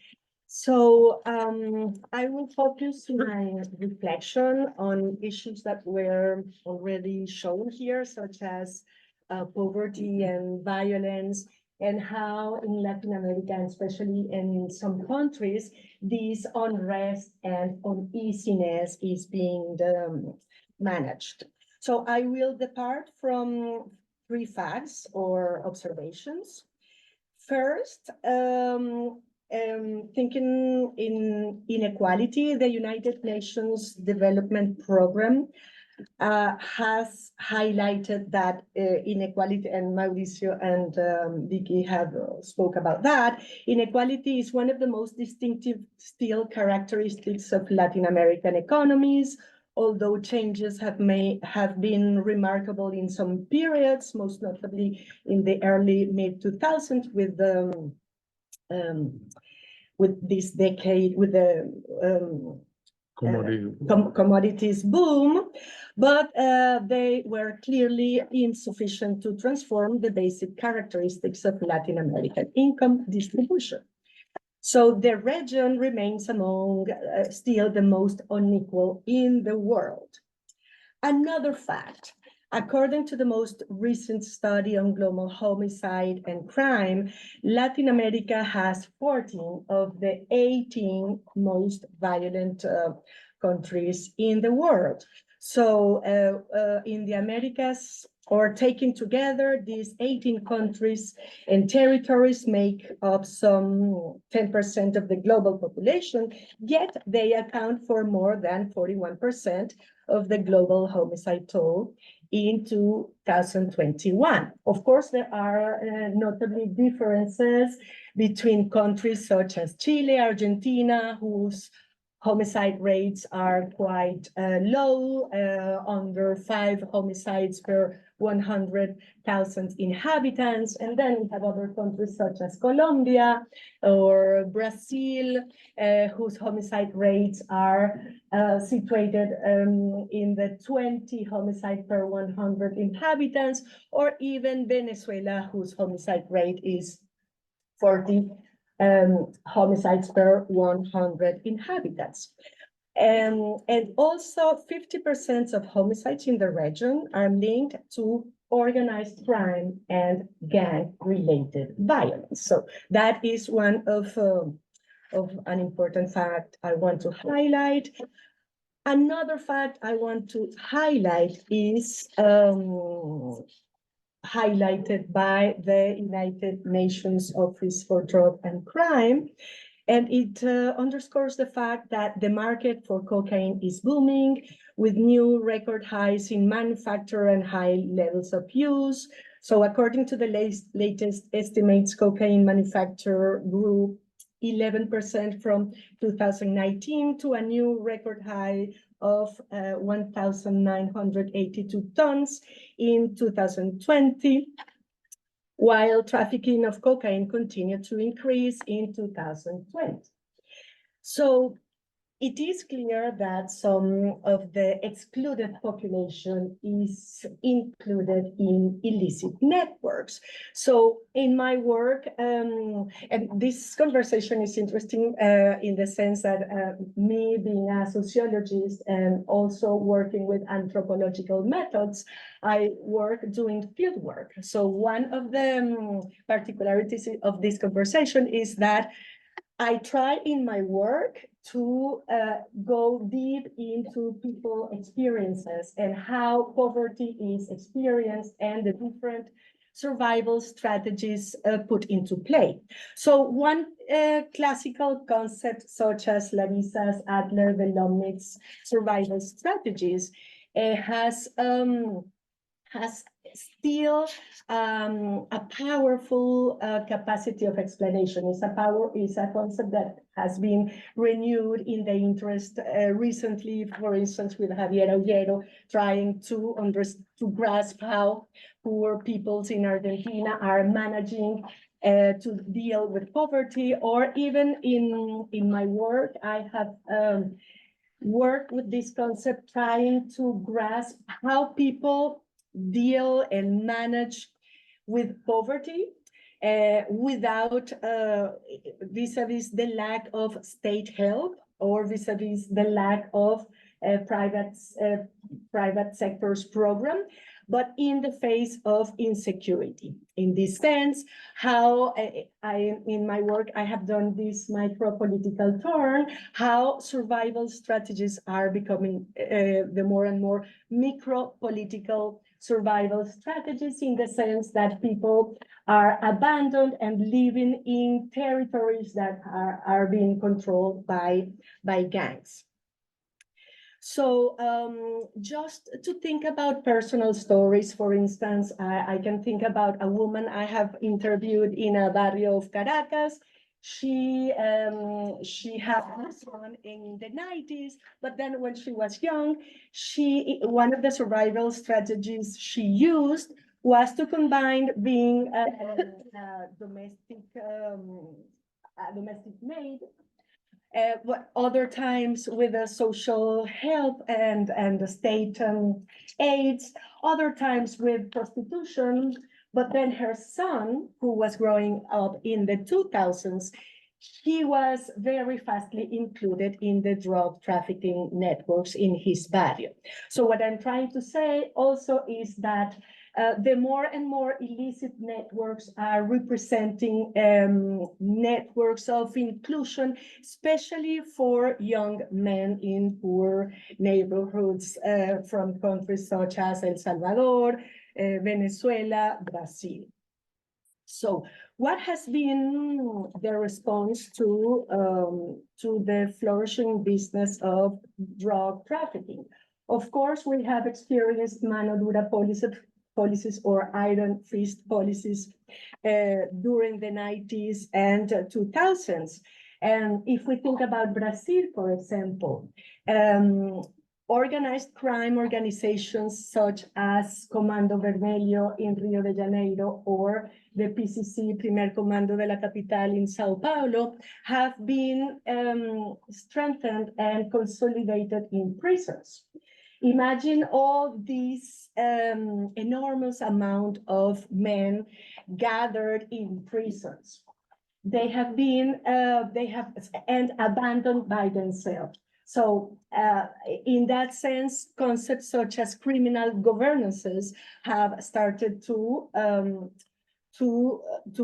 So I will focus my reflection on issues that were already shown here, such as poverty and violence, and how in Latin America, especially in some countries, this unrest and uneasiness is being managed. So I will depart from 3 facts or observations. First, thinking in inequality, the United Nations Development Program has highlighted that inequality, and Mauricio and Vicky have spoke about that. Inequality is one of the most distinctive still characteristics of Latin American economies, although changes have been remarkable in some periods, most notably in the early mid-2000s with this decade, with the commodities boom, but they were clearly insufficient to transform the basic characteristics of Latin American income distribution. So the region remains among still the most unequal in the world. Another fact, according to the most recent study on global homicide and crime, Latin America has 14 of the 18 most violent countries in the world. So in the Americas, or taken together, these 18 countries and territories make up some 10% of the global population, yet they account for more than 41% of the global homicide toll in 2021. Of course, there are notably differences between countries such as Chile, Argentina, whose homicide rates are quite low, under 5 homicides per 100,000 inhabitants. And then we have other countries such as Colombia or Brazil, whose homicide rates are situated in the 20 homicide per 100 inhabitants, or even Venezuela, whose homicide rate is 40 homicides per 100 inhabitants. And also 50% of homicides in the region are linked to organized crime and gang-related violence. So that is one of an important fact I want to highlight. Another fact I want to highlight is highlighted by the United Nations Office for Drug and Crime. And it underscores the fact that the market for cocaine is booming, with new record highs in manufacture and high levels of use. So according to the latest estimates, cocaine manufacture grew 11% from 2019 to a new record high of 1,982 tons in 2020, while trafficking of cocaine continued to increase in 2020. So it is clear that some of the excluded population is included in illicit networks. So in my work, and this conversation is interesting in the sense that me being a sociologist and also working with anthropological methods, I work doing field work. So one of the particularities of this conversation is that I try in my work to go deep into people's experiences and how poverty is experienced and the different survival strategies put into play. So one classical concept such as Larissa's, Adler, Velomnik's survival strategies has still a powerful capacity of explanation. Is a concept that has been renewed in the interest recently, for instance, with Javier Aullero, trying to grasp how poor peoples in Argentina are managing to deal with poverty, or even in my work, I have worked with this concept, trying to grasp how people deal and manage with poverty without vis-a-vis the lack of state help, or vis-a-vis the lack of private sector's program, but in the face of insecurity. In this sense, how in my work, I have done this micro-political turn, how survival strategies are becoming the more and more micro-political survival strategies, in the sense that people are abandoned and living in territories that are being controlled by gangs. So just to think about personal stories, for instance, I can think about a woman I have interviewed in a barrio of Caracas. She had a son in the 90s, but then when she was young, one of the survival strategies she used was to combine being a domestic maid, but other times with a social help and the state aids, other times with prostitution. But then her son, who was growing up in the 2000s, he was very fastly included in the drug trafficking networks in his barrio. So what I'm trying to say also is that the more and more illicit networks are representing networks of inclusion, especially for young men in poor neighborhoods from countries such as El Salvador, Venezuela, Brazil. So what has been the response to the flourishing business of drug trafficking? Of course, we have experienced mano dura policies or iron fist policies during the 90s and 2000s. And if we think about Brazil, for example, organized crime organizations such as Comando Vermelho in Rio de Janeiro or the PCC, Primer Comando de la Capital in Sao Paulo, have been strengthened and consolidated in prisons. Imagine all these enormous amount of men gathered in prisons. They have been, and abandoned by themselves. So in that sense, concepts such as criminal governances have started to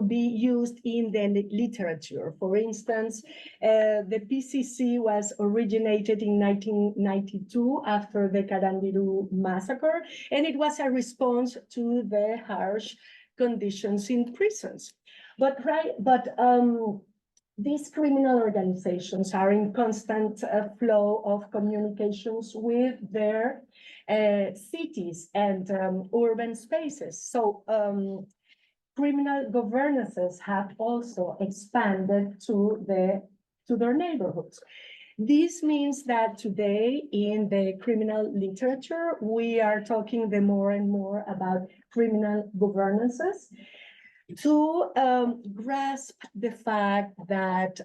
be used in the literature. For instance, the PCC was originated in 1992 after the Carandiru massacre, and it was a response to the harsh conditions in prisons. But these criminal organizations are in constant flow of communications with their cities and urban spaces. So criminal governances have also expanded to their neighborhoods. This means that today in the criminal literature, we are talking more and more about criminal governances to grasp the fact that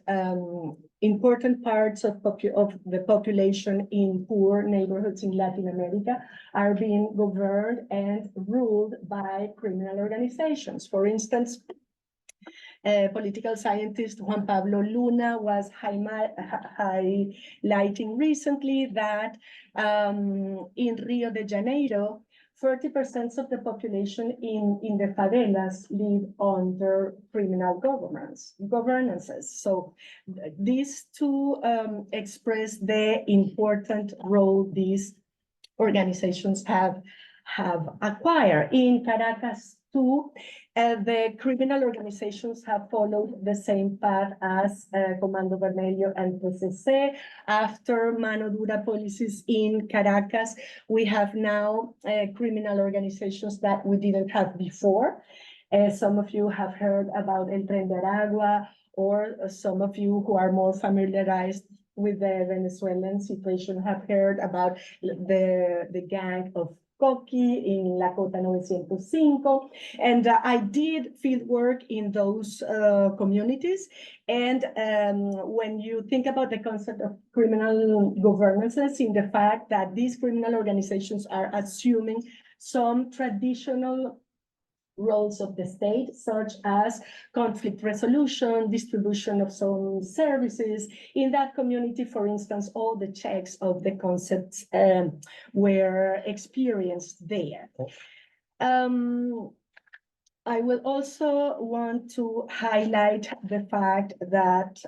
important parts of the population in poor neighborhoods in Latin America are being governed and ruled by criminal organizations. For instance, political scientist Juan Pablo Luna was highlighting recently that in Rio de Janeiro, 30% of the population in the favelas live under criminal governances. So these two express the important role these organizations have have acquired. In Caracas too, the criminal organizations have followed the same path as Comando Vermelho and PCC. After Mano Dura policies in Caracas, we have now criminal organizations that we didn't have before. Some of you have heard about El Tren de Aragua, or some of you who are more familiarized with the Venezuelan situation have heard about the gang of Coqui in La Cota 905. And I did field work in those communities. And when you think about the concept of criminal governances, in the fact that these criminal organizations are assuming some traditional roles of the state, such as conflict resolution, distribution of some services. In that community, for instance, all the checks of the concepts were experienced there. I will also want to highlight the fact that,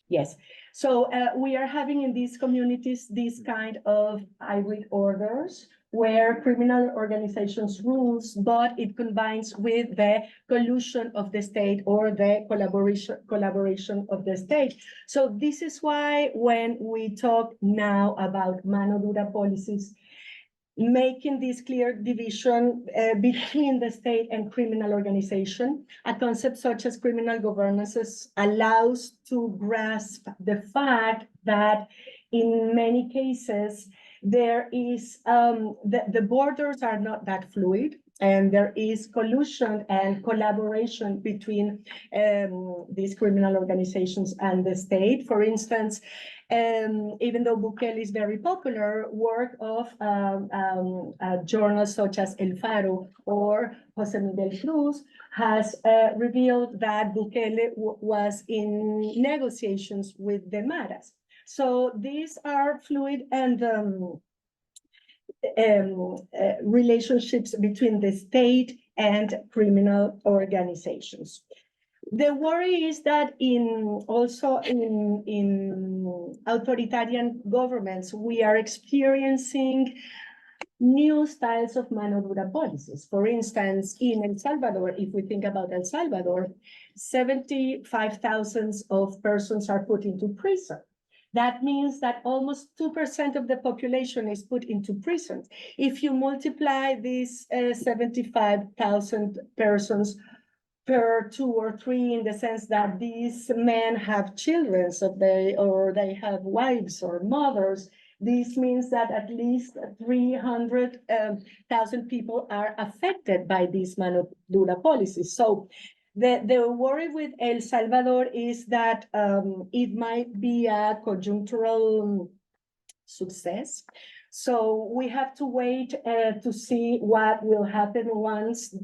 yes, so we are having in these communities this kind of hybrid orders, where criminal organizations rules, but it combines with the collusion of the state or the collaboration of the state. So this is why when we talk now about Mano Dura policies, making this clear division between the state and criminal organization, a concept such as criminal governances allows to grasp the fact that in many cases, there is, the borders are not that fluid, and there is collusion and collaboration between these criminal organizations and the state. For instance, even though Bukele is very popular, work of journals such as El Faro or Jose Miguel Cruz has revealed that Bukele was in negotiations with the Maras. So these are fluid and relationships between the state and criminal organizations. The worry is that also in authoritarian governments, we are experiencing new styles of mano dura policies. For instance, in El Salvador, if we think about El Salvador, 75,000 of persons are put into prison. That means that almost 2% of the population is put into prisons. If you multiply these 75,000 persons per 2 or 3, in the sense that these men have children, or they have wives or mothers, this means that at least 300,000 people are affected by these mano dura policies. So the worry with El Salvador is that it might be a conjunctural success. So we have to wait to see what will happen once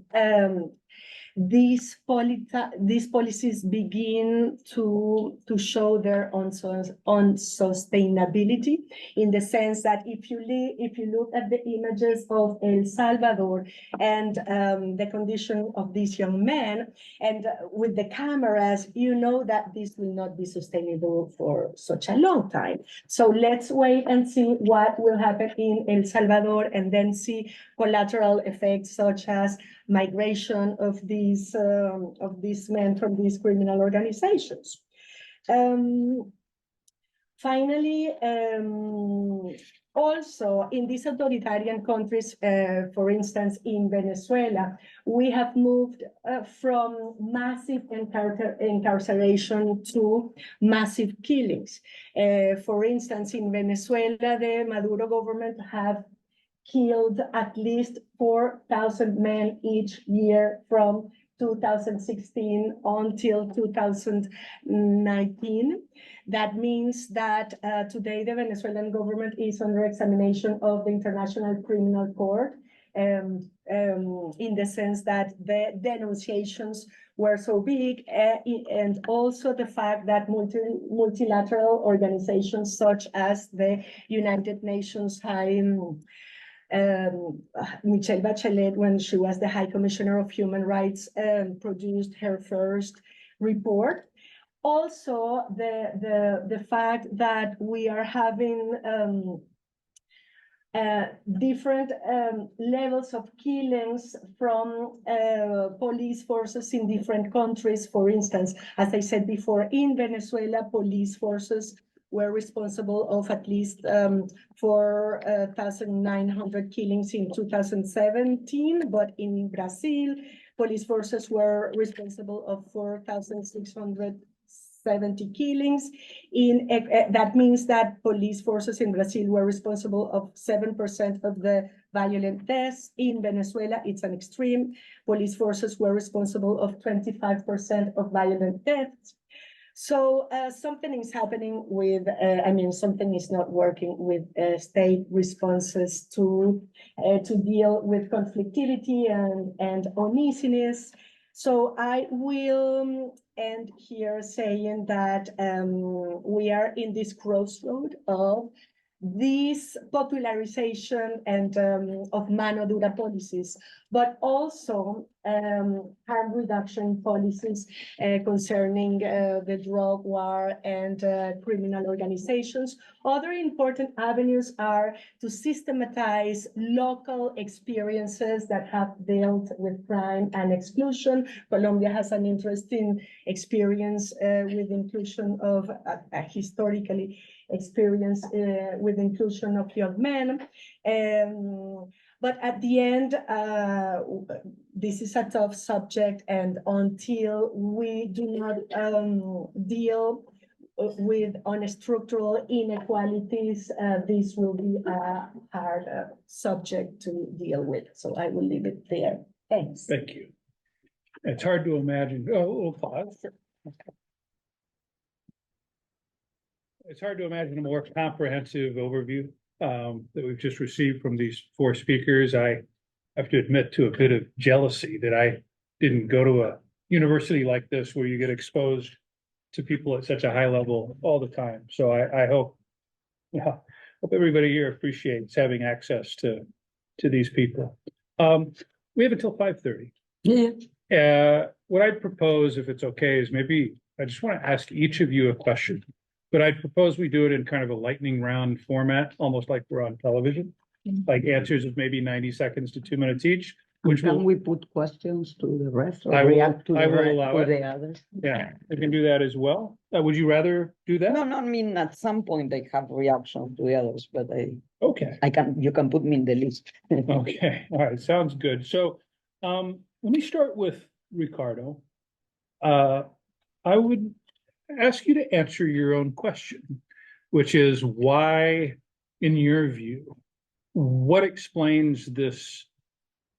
these policies begin to show their unsustainability, in the sense that if you look at the images of El Salvador and the condition of these young men, and with the cameras, you know that this will not be sustainable for such a long time. So let's wait and see what will happen in El Salvador, and then see collateral effects such as migration of these men from these criminal organizations. Finally, also in these authoritarian countries, for instance, in Venezuela, we have moved from massive incarceration to massive killings. For instance, in Venezuela, the Maduro government have killed at least 4,000 men each year from 2016 until 2019. That means that today the Venezuelan government is under examination of the International Criminal Court, in the sense that the denunciations were so big, and also the fact that multilateral organizations such as the United Nations High Michelle Bachelet, when she was the High Commissioner of Human Rights, produced her first report. Also, the fact that we are having different levels of killings from police forces in different countries. For instance, as I said before, in Venezuela, police forces were responsible of at least 4,900 killings in 2017, but in Brazil, police forces were responsible of 4,670 killings. That means that police forces in Brazil were responsible of 7% of the violent deaths. In Venezuela, it's an extreme. Police forces were responsible of 25% of violent deaths. So something is happening with, something is not working with state responses to deal with conflictivity and uneasiness. So I will end here saying that we are in this crossroad of this popularization and of mano dura policies, but also harm reduction policies concerning the drug war and criminal organizations. Other important avenues are to systematize local experiences that have dealt with crime and exclusion. Colombia has an interesting experience with inclusion of historically experience with inclusion of young men. But at the end, this is a tough subject, and until we do not deal with structural inequalities, this will be a hard subject to deal with. So I will leave it there. Thanks. Thank you. It's hard to imagine. Oh, we'll pause. It's hard to imagine a more comprehensive overview that we've just received from these four speakers. I have to admit to a bit of jealousy that I didn't go to a university like this where you get exposed to people at such a high level all the time. So I hope everybody here appreciates having access to these people. We have until 5:30. Yeah. What I'd propose, if it's okay, is maybe I just want to ask each of you a question. But I'd propose we do it in kind of a lightning round format, almost like we're on television, like answers of maybe 90 seconds to 2 minutes each, which Can will, we put questions to the rest or I will- react to I the will rest allow or it. the others? yeah, we can do that as well. Would you rather do that? No, I mean, at some point they have reaction to the others, but Okay, you can put me in the list. okay, all right, sounds good. So let me start with Ricardo. I would ask you to answer your own question, which is why, in your view, what explains this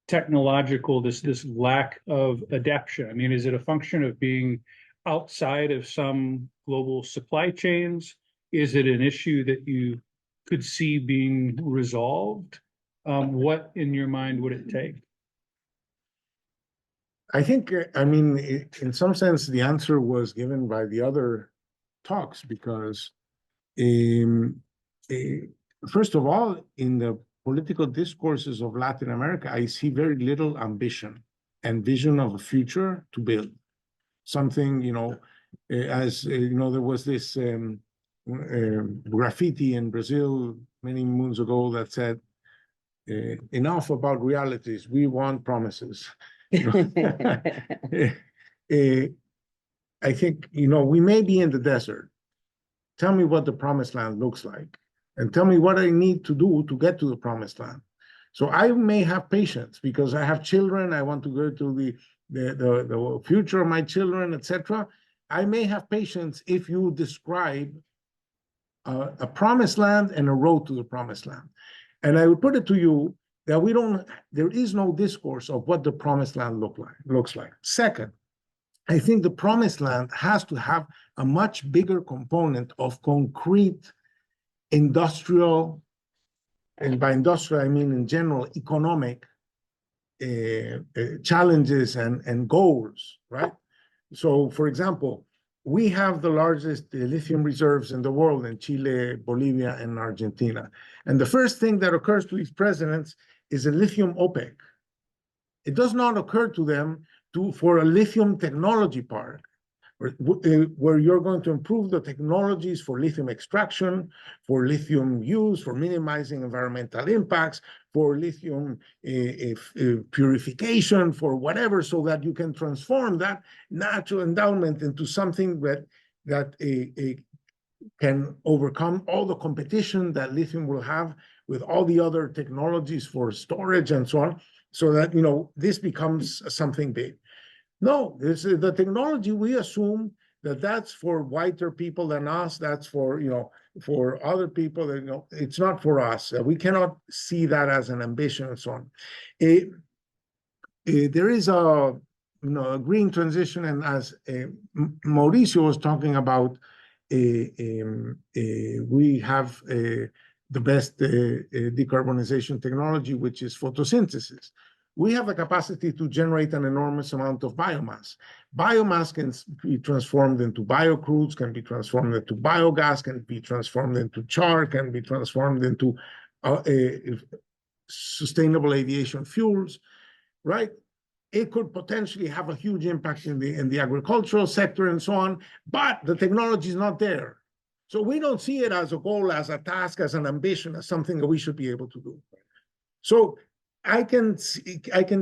technological, this lack of adaptation? I mean, is it a function of being outside of some global supply chains? Is it an issue that you could see being resolved? What, in your mind, would it take? I think, in some sense, the answer was given by the other talks, because first of all, in the political discourses of Latin America, I see very little ambition and vision of a future to build something, there was this graffiti in Brazil many moons ago that said, enough about realities, we want promises. I think, we may be in the desert. Tell me what the promised land looks like, and tell me what I need to do to get to the promised land. So I may have patience because I have children. I want to go to the future of my children, etc. I may have patience if you describe a promised land and a road to the promised land. And I would put it to you that there is no discourse of what the promised land looks like. Second, I think the promised land has to have a much bigger component of concrete industrial, and by industrial, I mean in general, economic challenges and goals, right? So, for example, we have the largest lithium reserves in the world in Chile, Bolivia, and Argentina. And the first thing that occurs to these presidents is a lithium OPEC. It does not occur to them for a lithium technology park or where you're going to improve the technologies for lithium extraction, for lithium use, for minimizing environmental impacts, for lithium purification, for whatever, so that you can transform that natural endowment into something that can overcome all the competition that lithium will have with all the other technologies for storage and so on, so that, you know, this becomes something big. No, this is the technology. We assume that that's for whiter people than us. That's for, you know, for other people that, you know, it's not for us. We cannot see that as an ambition and so on. There is a, you know, a green transition, and as Mauricio was talking about, we have the best decarbonization technology, which is photosynthesis. We have the capacity to generate an enormous amount of biomass. Biomass can be transformed into biocrudes, can be transformed into biogas, can be transformed into char, can be transformed into sustainable aviation fuels, right? It could potentially have a huge impact in the agricultural sector and so on, but the technology is not there. So we don't see it as a goal, as a task, as an ambition, as something that we should be able to do. So I can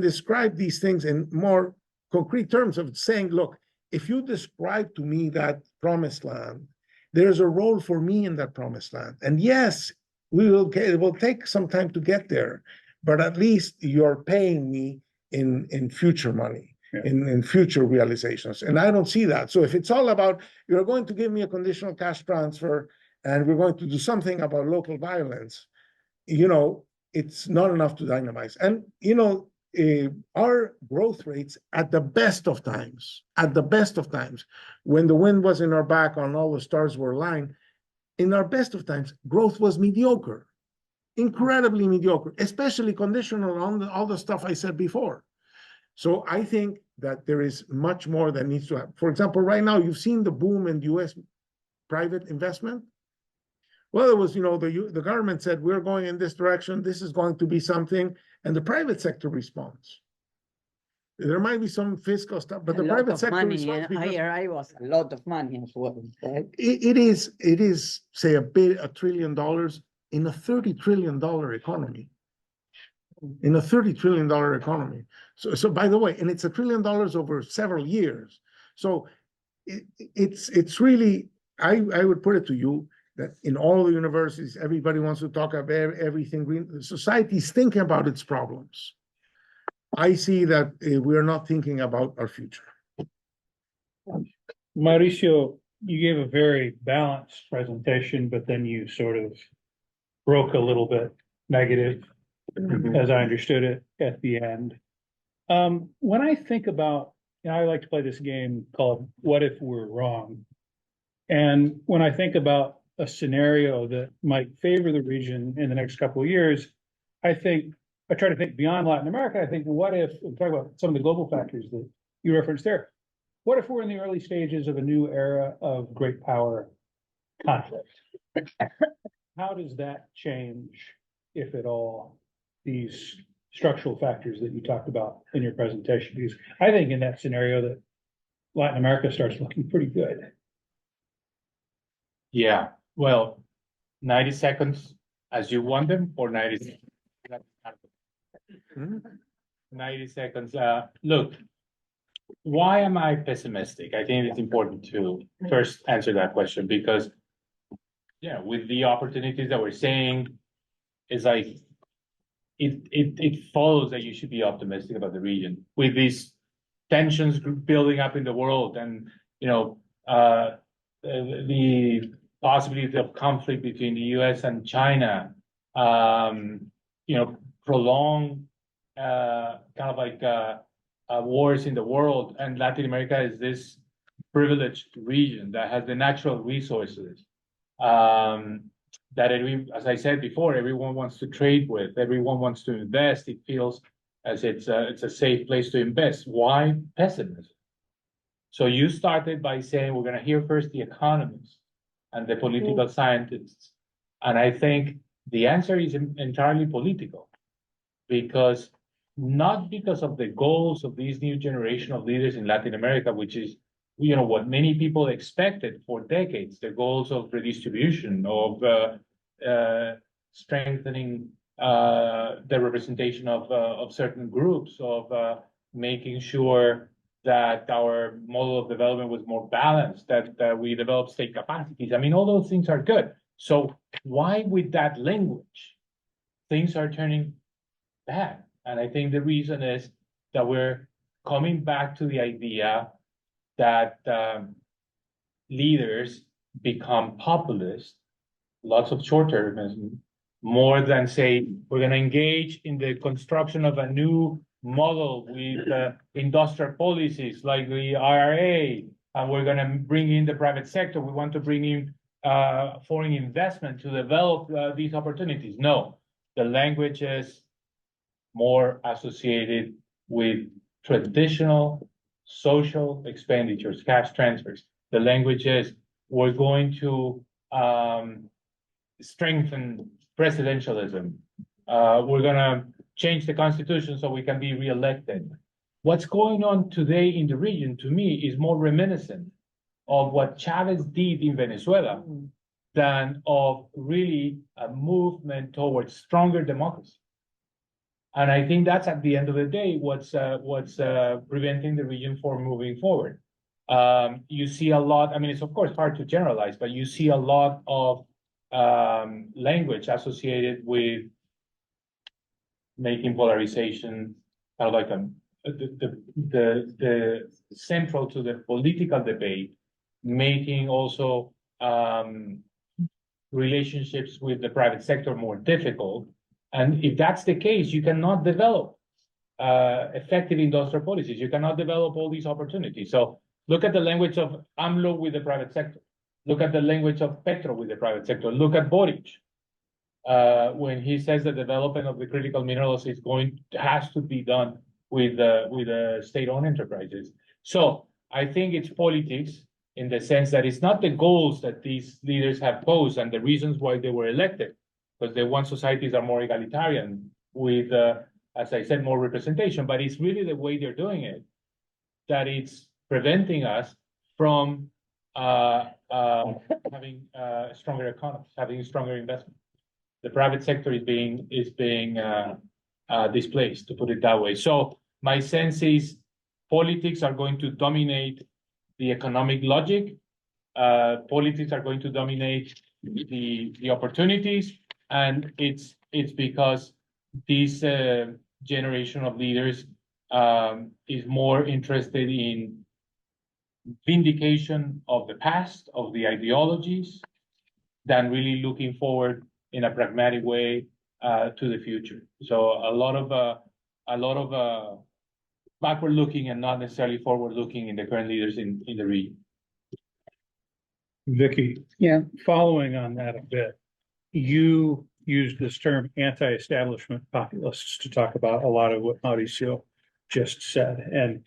describe these things in more concrete terms of saying, look, if you describe to me that promised land, there's a role for me in that promised land. And yes, it will take some time to get there, but at least you're paying me in future money, in future realizations. And I don't see that. So if it's all about, you're going to give me a conditional cash transfer and we're going to do something about local violence, you know, it's not enough to dynamize. And, you know, our growth rates at the best of times, when the wind was in our back and all the stars were aligned, in our best of times, growth was mediocre, incredibly mediocre, especially conditional on all the stuff I said before. So I think that there is much more that needs to happen. For example, right now, you've seen the boom in US private investment. Well, it was, you know, the government said, we're going in this direction, this is going to be something, and the private sector responds. There might be some fiscal stuff, but the private sector responds because IRA was a lot of money as well, right? it is, say, $1 trillion in a $30 trillion economy. In a $30 trillion economy. So by the way, and it's $1 trillion over several years. So it's really, I would put it to you that in all the universities, everybody wants to talk about everything green. Society is thinking about its problems. I see that we are not thinking about our future. Mauricio, you gave a very balanced presentation, but then you sort of broke a little bit negative, as I understood it at the end. When I think about, and I like to play this game called What If We're Wrong? And when I think about a scenario that might favor the region in the next couple of years, I try to think beyond Latin America. I think, what if, we talk about some of the global factors that you referenced there. What if we're in the early stages of a new era of great power conflict? How does that change, if at all, these structural factors that you talked about in your presentation? Because I think in that scenario that Latin America starts looking pretty good. Yeah, well, 90 seconds as you want them, or 90 seconds? 90 seconds. Look, why am I pessimistic? I think it's important to first answer that question, because, yeah, with the opportunities that we're seeing, it's like, it follows that you should be optimistic about the region. With these tensions building up in the world, and, you know, the possibility of conflict between the US and China, you know, prolonged kind of like wars in the world, and Latin America is this privileged region that has the natural resources that, as I said before, everyone wants to trade with, everyone wants to invest. It feels as it's a safe place to invest. Why pessimism? So you started by saying we're going to hear first the economists and the political scientists, and I think the answer is entirely political, because not because of the goals of these new generation of leaders in Latin America, which is what many people expected for decades, the goals of redistribution, of strengthening the representation of certain groups, of making sure that our model of development was more balanced, that we developed state capacities. I mean, all those things are good. So why with that language, things are turning bad? And I think the reason is that we're coming back to the idea that leaders become populist, lots of short-termism, more than say, we're going to engage in the construction of a new model with industrial policies like the IRA, and we're going to bring in the private sector. We want to bring in foreign investment to develop these opportunities. No, the language is more associated with traditional social expenditures, cash transfers. The language is we're going to strengthen presidentialism. We're going to change the constitution so we can be reelected. What's going on today in the region, to me, is more reminiscent of what Chavez did in Venezuela than of really a movement towards stronger democracy. And I think that's at the end of the day what's preventing the region from moving forward. You see a lot. I mean, it's of course hard to generalize, but you see a lot of language associated with making polarization kind of like the central to the political debate, making also relationships with the private sector more difficult. And if that's the case, you cannot develop effective industrial policies. You cannot develop all these opportunities. So look at the language of AMLO with the private sector. Look at the language of Petro with the private sector. Look at Boric. When he says the development of the critical minerals has to be done with state-owned enterprises. So I think it's politics in the sense that it's not the goals that these leaders have posed and the reasons why they were elected, because they want societies are more egalitarian with, as I said, more representation, but it's really the way they're doing it that it's preventing us from having stronger economies, having stronger investment. The private sector is being displaced, to put it that way. So my sense is politics are going to dominate the economic logic. Politics are going to dominate the opportunities, and it's because this generation of leaders is more interested in vindication of the past, of the ideologies, than really looking forward in a pragmatic way to the future. So a lot of backward looking and not necessarily forward looking in the current leaders in the region. Vicky, Yeah. following on that a bit, you used this term anti-establishment populists to talk about a lot of what Mauricio just said. And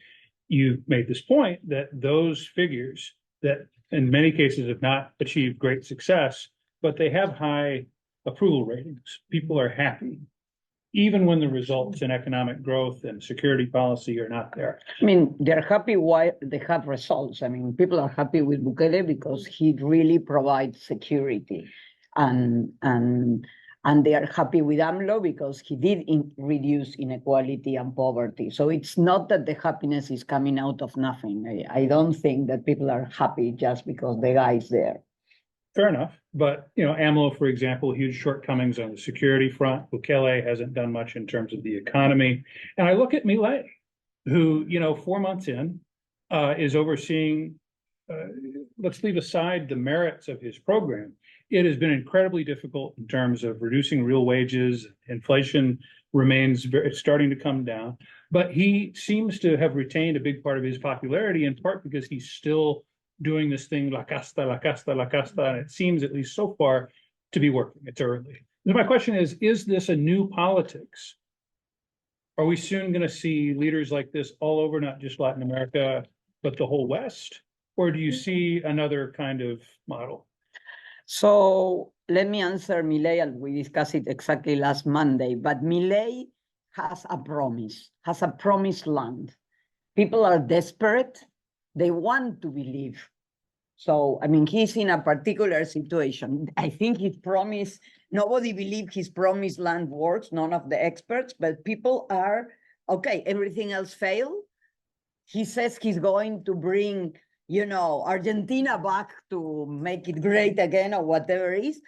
you made this point that those figures that in many cases have not achieved great success, but they have high approval ratings. People are happy, even when the results in economic growth and security policy are not there. I mean, they're happy while they have results. I mean, people are happy with Bukele because he really provides security, and they are happy with AMLO because he did reduce inequality and poverty. So it's not that the happiness is coming out of nothing. I don't think that people are happy just because the guy is there. Fair enough, but AMLO, for example, huge shortcomings on the security front. Bukele hasn't done much in terms of the economy. And I look at Milei, who 4 months in is overseeing. Let's leave aside the merits of his program. It has been incredibly difficult in terms of reducing real wages. Inflation remains starting to come down, but he seems to have retained a big part of his popularity, in part because he's still doing this thing, la casta, and it seems, at least so far, to be working. It's early. My question is this a new politics? Are we soon going to see leaders like this all over, not just Latin America, but the whole West? Or do you see another kind of model? So let me answer Milei, and we discussed it exactly last Monday, but Milei has a promised land. People are desperate. they want to believe. So, I mean, he's in a particular situation. I think his promise, nobody believed his promised land works, none of the experts, but people are, okay, everything else failed. He says he's going to bring, Argentina back to make it great again or whatever it is.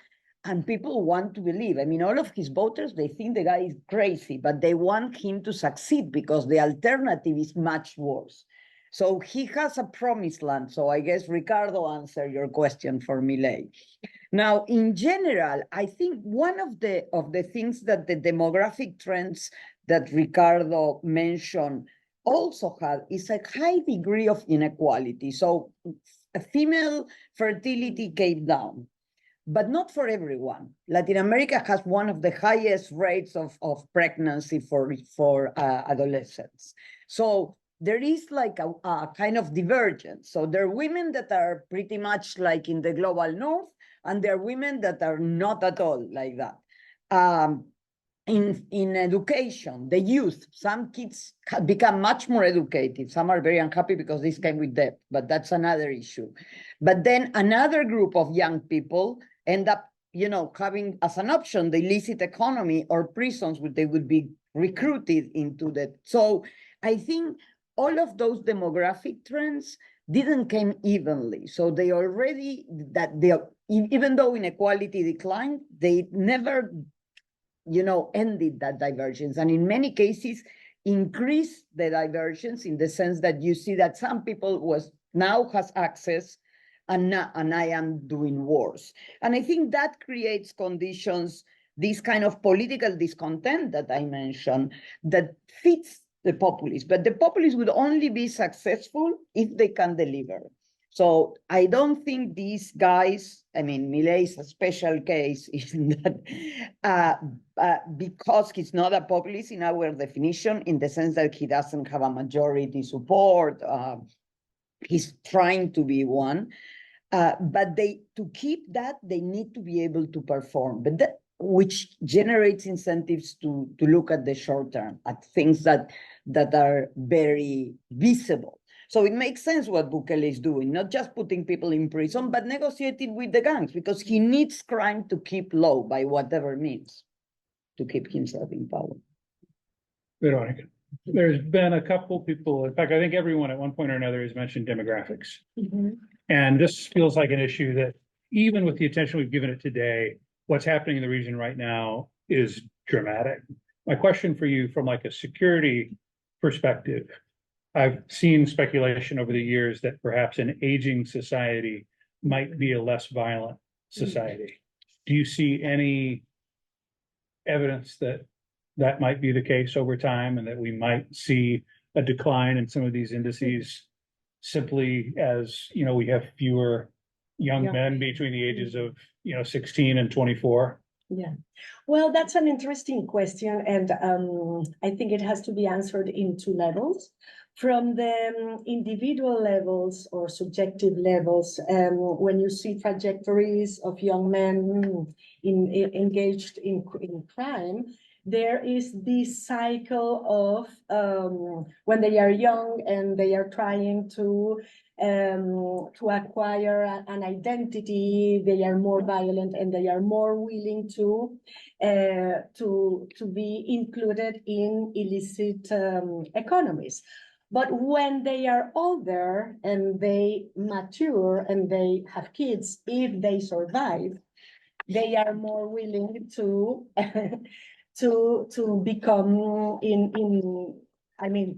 And people want to believe. I mean, all of his voters, they think the guy is crazy, but they want him to succeed because the alternative is much worse. So he has a promised land. So I guess Ricardo answered your question for Milei. Now, in general, I think one of the things that the demographic trends that Ricardo mentioned also had is a high degree of inequality. So female fertility came down, but not for everyone. Latin America has one of the highest rates of pregnancy for adolescents. So there is like a kind of divergence. So there are women that are pretty much like in the global north, and there are women that are not at all like that. In education, the youth, some kids have become much more educated. Some are very unhappy because this came with debt, but that's another issue. But then another group of young people end up, having as an option the illicit economy or prisons where they would be recruited into that. So I think all of those demographic trends didn't come evenly. So they already, even though inequality declined, they never, ended that divergence. And in many cases, increased the divergence in the sense that you see that some people now has access and I am doing worse. And I think that creates conditions, this kind of political discontent that I mentioned, that fits the populists, but the populists would only be successful if they can deliver. So I don't think these guys, I mean, Milei is a special case in that because he's not a populist in our definition, in the sense that he doesn't have a majority support. He's trying to be one, but to keep that, they need to be able to perform. But that, which generates incentives to look at the short term, at things that are very visible. So it makes sense what Bukele is doing, not just putting people in prison, but negotiating with the gangs, because he needs crime to keep low by whatever means, to keep himself in power. Veronica, there's been a couple people, in fact, I think everyone at one point or another has mentioned demographics. Mhm. And this feels like an issue that even with the attention we've given it today, what's happening in the region right now is dramatic. My question for you from like a security perspective, I've seen speculation over the years that perhaps an aging society might be a less violent society. Do you see any evidence that that might be the case over time and that we might see a decline in some of these indices simply as, we have fewer young men between the ages of, 16 and 24? Yeah, well, that's an interesting question, and I think it has to be answered in two levels. From the individual levels or subjective levels, when you see trajectories of young men engaged in crime, there is this cycle of when they are young and they are trying to acquire an identity, they are more violent and they are more willing to be included in illicit economies. But when they are older and they mature and they have kids, if they survive, they are more willing to become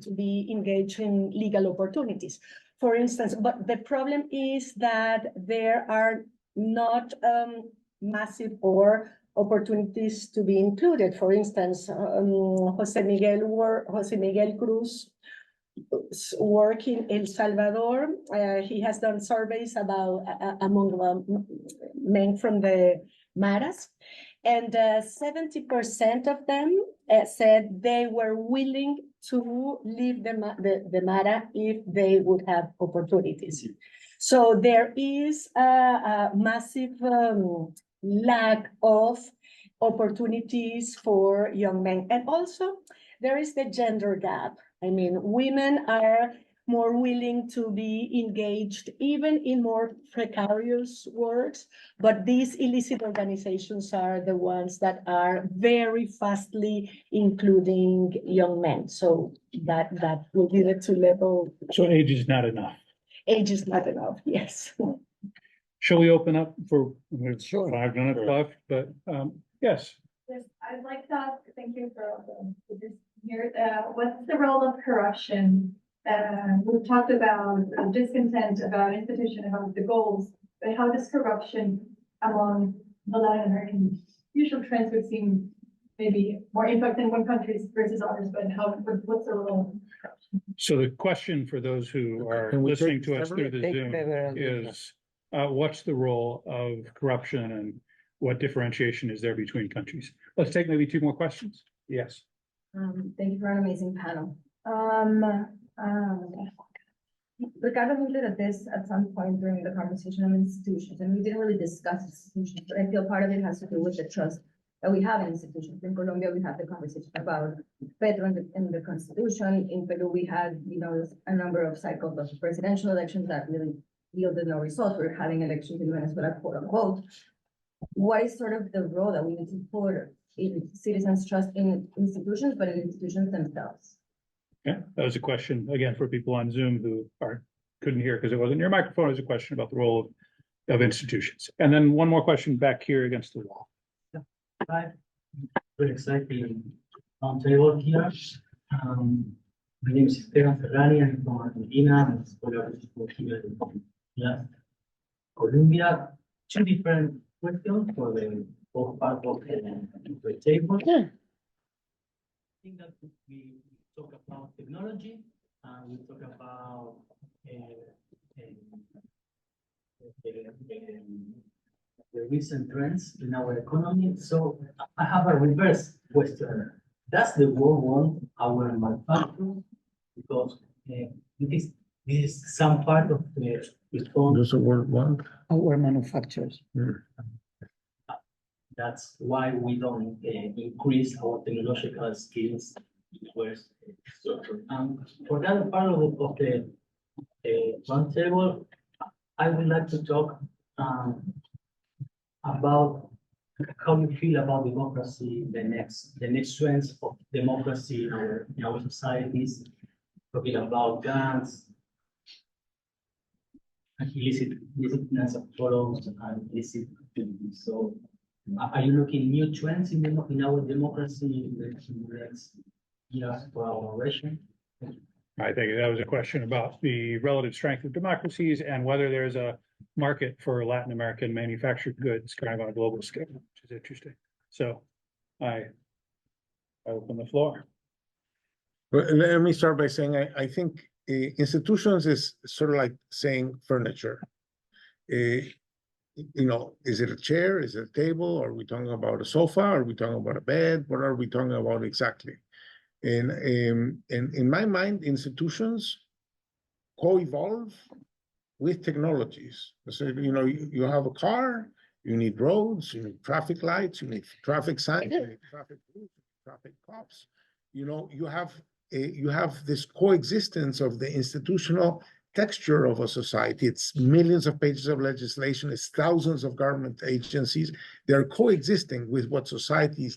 to be engaged in legal opportunities. For instance, but the problem is that there are not massive or opportunities to be included. For instance, Jose Miguel Cruz work in El Salvador. He has done surveys about among men from the Maras, and 70% of them said they were willing to leave the Mara if they would have opportunities. So there is a massive lack of opportunities for young men. And also there is the gender gap. I mean, women are more willing to be engaged even in more precarious works. But these illicit organizations are the ones that are very fastly including young men. So that will be the two level. So age is not enough. Age is not enough, yes. Shall we open up for Sure. 5 minutes left, but yes. Yes, I'd like to ask, thank you for this here, what's the role of corruption? We've talked about discontent about institution, about the goals, but how does corruption among the Latin American usual trends would seem maybe more impact in one countries versus others, but what's the role of corruption? So the question for those who are Can we listening take to us through the Take Zoom Verónica. is, what's the role of corruption and what differentiation is there between countries? Let's take maybe 2 more questions. Yes. Thank you for an amazing panel. Ricardo hinted at this at some point during the conversation on institutions, and we didn't really discuss institutions, but I feel part of it has to do with the trust that we have in institutions. In Colombia, we had the conversation about Petro in the constitution. In Peru, we had, a number of cycles of presidential elections that really yielded no results. We're having elections in Venezuela, quote unquote. What is sort of the role that we need to put in citizens' trust in institutions, but in institutions themselves? Yeah, that was a question, again, for people on Zoom who couldn't hear because it wasn't near microphone. It was a question about the role of institutions. And then one more question back here against the wall. Hi, very exciting table here. My name is Esteban Ferrari, I'm from Argentina, I'm here in Colombia. 2 different questions for the both part of the table. I think that we talk about technology, we talk about the recent trends in our economy. So I have a reverse question. Does the world want our manufacturing? Because this is some part of the response. Does the word want? Our manufacturers. That's why we don't increase our technological skills. For that part of the roundtable, I would like to talk about how you feel about democracy, the next trends of democracy in our societies, talking about guns, illicitness of photos and illicit activities. So are you looking new trends in our democracy in the next years for our region? I think that was a question about the relative strength of democracies and whether there's a market for Latin American manufactured goods kind of on a global scale, which is interesting. So I open the floor. Well, let me start by saying I think institutions is sort of like saying furniture. Is it a chair? Is it a table? Are we talking about a sofa? Are we talking about a bed? What are we talking about exactly? And in my mind, institutions co-evolve with technologies. So, you have a car, you need roads, you need traffic lights, you need traffic signs, you need traffic rules, traffic cops. You have this coexistence of the institutional texture of a society. It's millions of pages of legislation, it's thousands of government agencies. They're coexisting with what society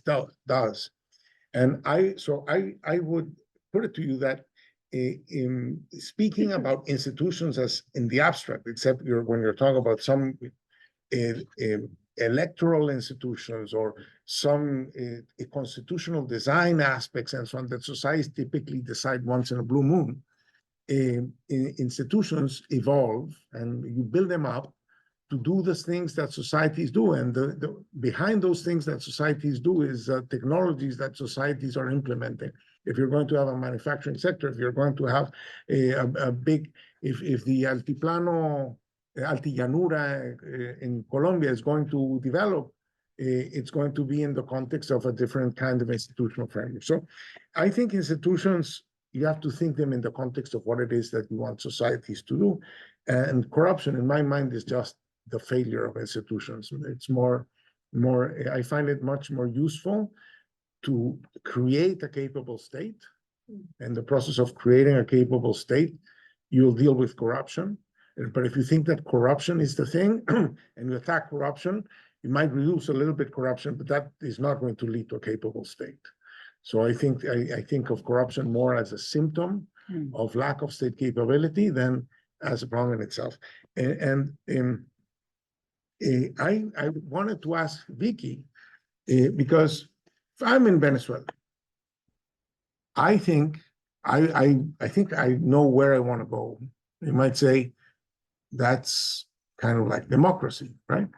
does. And I would put it to you that in speaking about institutions as in the abstract, except when you're talking about some electoral institutions or some constitutional design aspects and so on that societies typically decide once in a blue moon, institutions evolve and you build them up to do the things that societies do. And behind those things that societies do is technologies that societies are implementing. If you're going to have a manufacturing sector, if you're going to have a big, if the Altillanura in Colombia is going to develop, it's going to be in the context of a different kind of institutional framework. So I think institutions, you have to think them in the context of what it is that you want societies to do. And corruption, in my mind, is just the failure of institutions. It's more, I find it much more useful to create a capable state. And the process of creating a capable state, you'll deal with corruption. But if you think that corruption is the thing and you attack corruption, you might reduce a little bit corruption, but that is not going to lead to a capable state. So I think of corruption more as a symptom of lack of state capability than as a problem in itself. I wanted to ask Vicky, because if I'm in Venezuela, I think I know where I want to go. You might say that's kind of like democracy, right?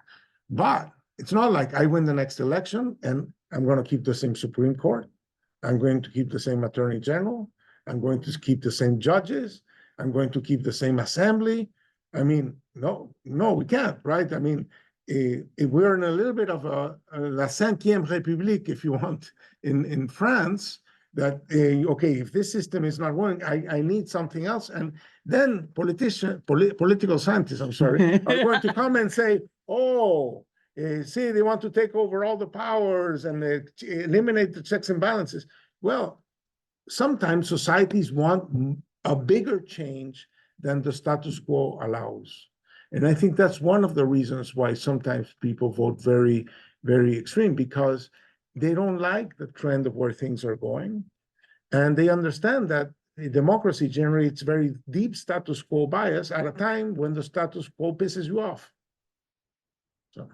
But it's not like I win the next election and I'm going to keep the same Supreme Court. I'm going to keep the same Attorney General. I'm going to keep the same judges. I'm going to keep the same assembly. I mean, no, we can't, right? I mean, we're in a little bit of a La Cinquième République, if you want, in France, that, okay, if this system is not working, I need something else. And then political scientists, I'm sorry, are going to come and say, oh, see, they want to take over all the powers and eliminate the checks and balances. Well, sometimes societies want a bigger change than the status quo allows. And I think that's one of the reasons why sometimes people vote very, very extreme, because they don't like the trend of where things are going. And they understand that democracy generates very deep status quo bias at a time when the status quo pisses you off. So.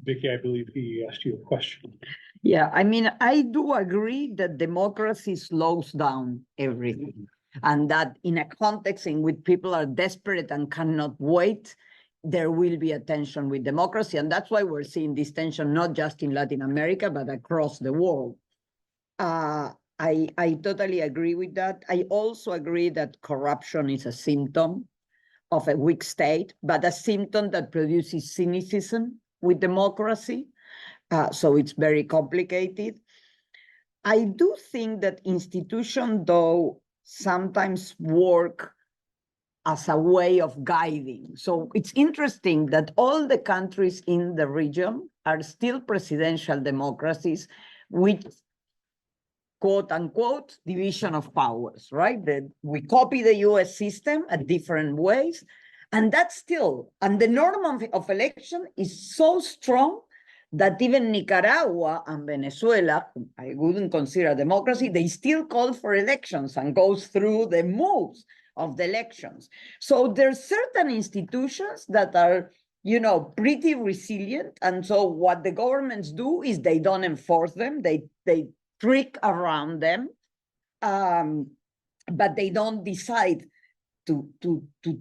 Vicky, I believe he asked you a question. Yeah, I mean, I do agree that democracy slows down everything. And that in a context in which people are desperate and cannot wait, there will be a tension with democracy. And that's why we're seeing this tension, not just in Latin America, but across the world. I totally agree with that. I also agree that corruption is a symptom of a weak state, but a symptom that produces cynicism with democracy. So it's very complicated. I do think that institutions, though, sometimes work as a way of guiding. So it's interesting that all the countries in the region are still presidential democracies with quote unquote division of powers, right? That we copy the US system at different ways. And that's still, and the norm of election is so strong that even Nicaragua and Venezuela, I wouldn't consider a democracy, they still call for elections and goes through the moves of the elections. So there's certain institutions that are, pretty resilient. And so what the governments do is they don't enforce them, they trick around them, but they don't decide to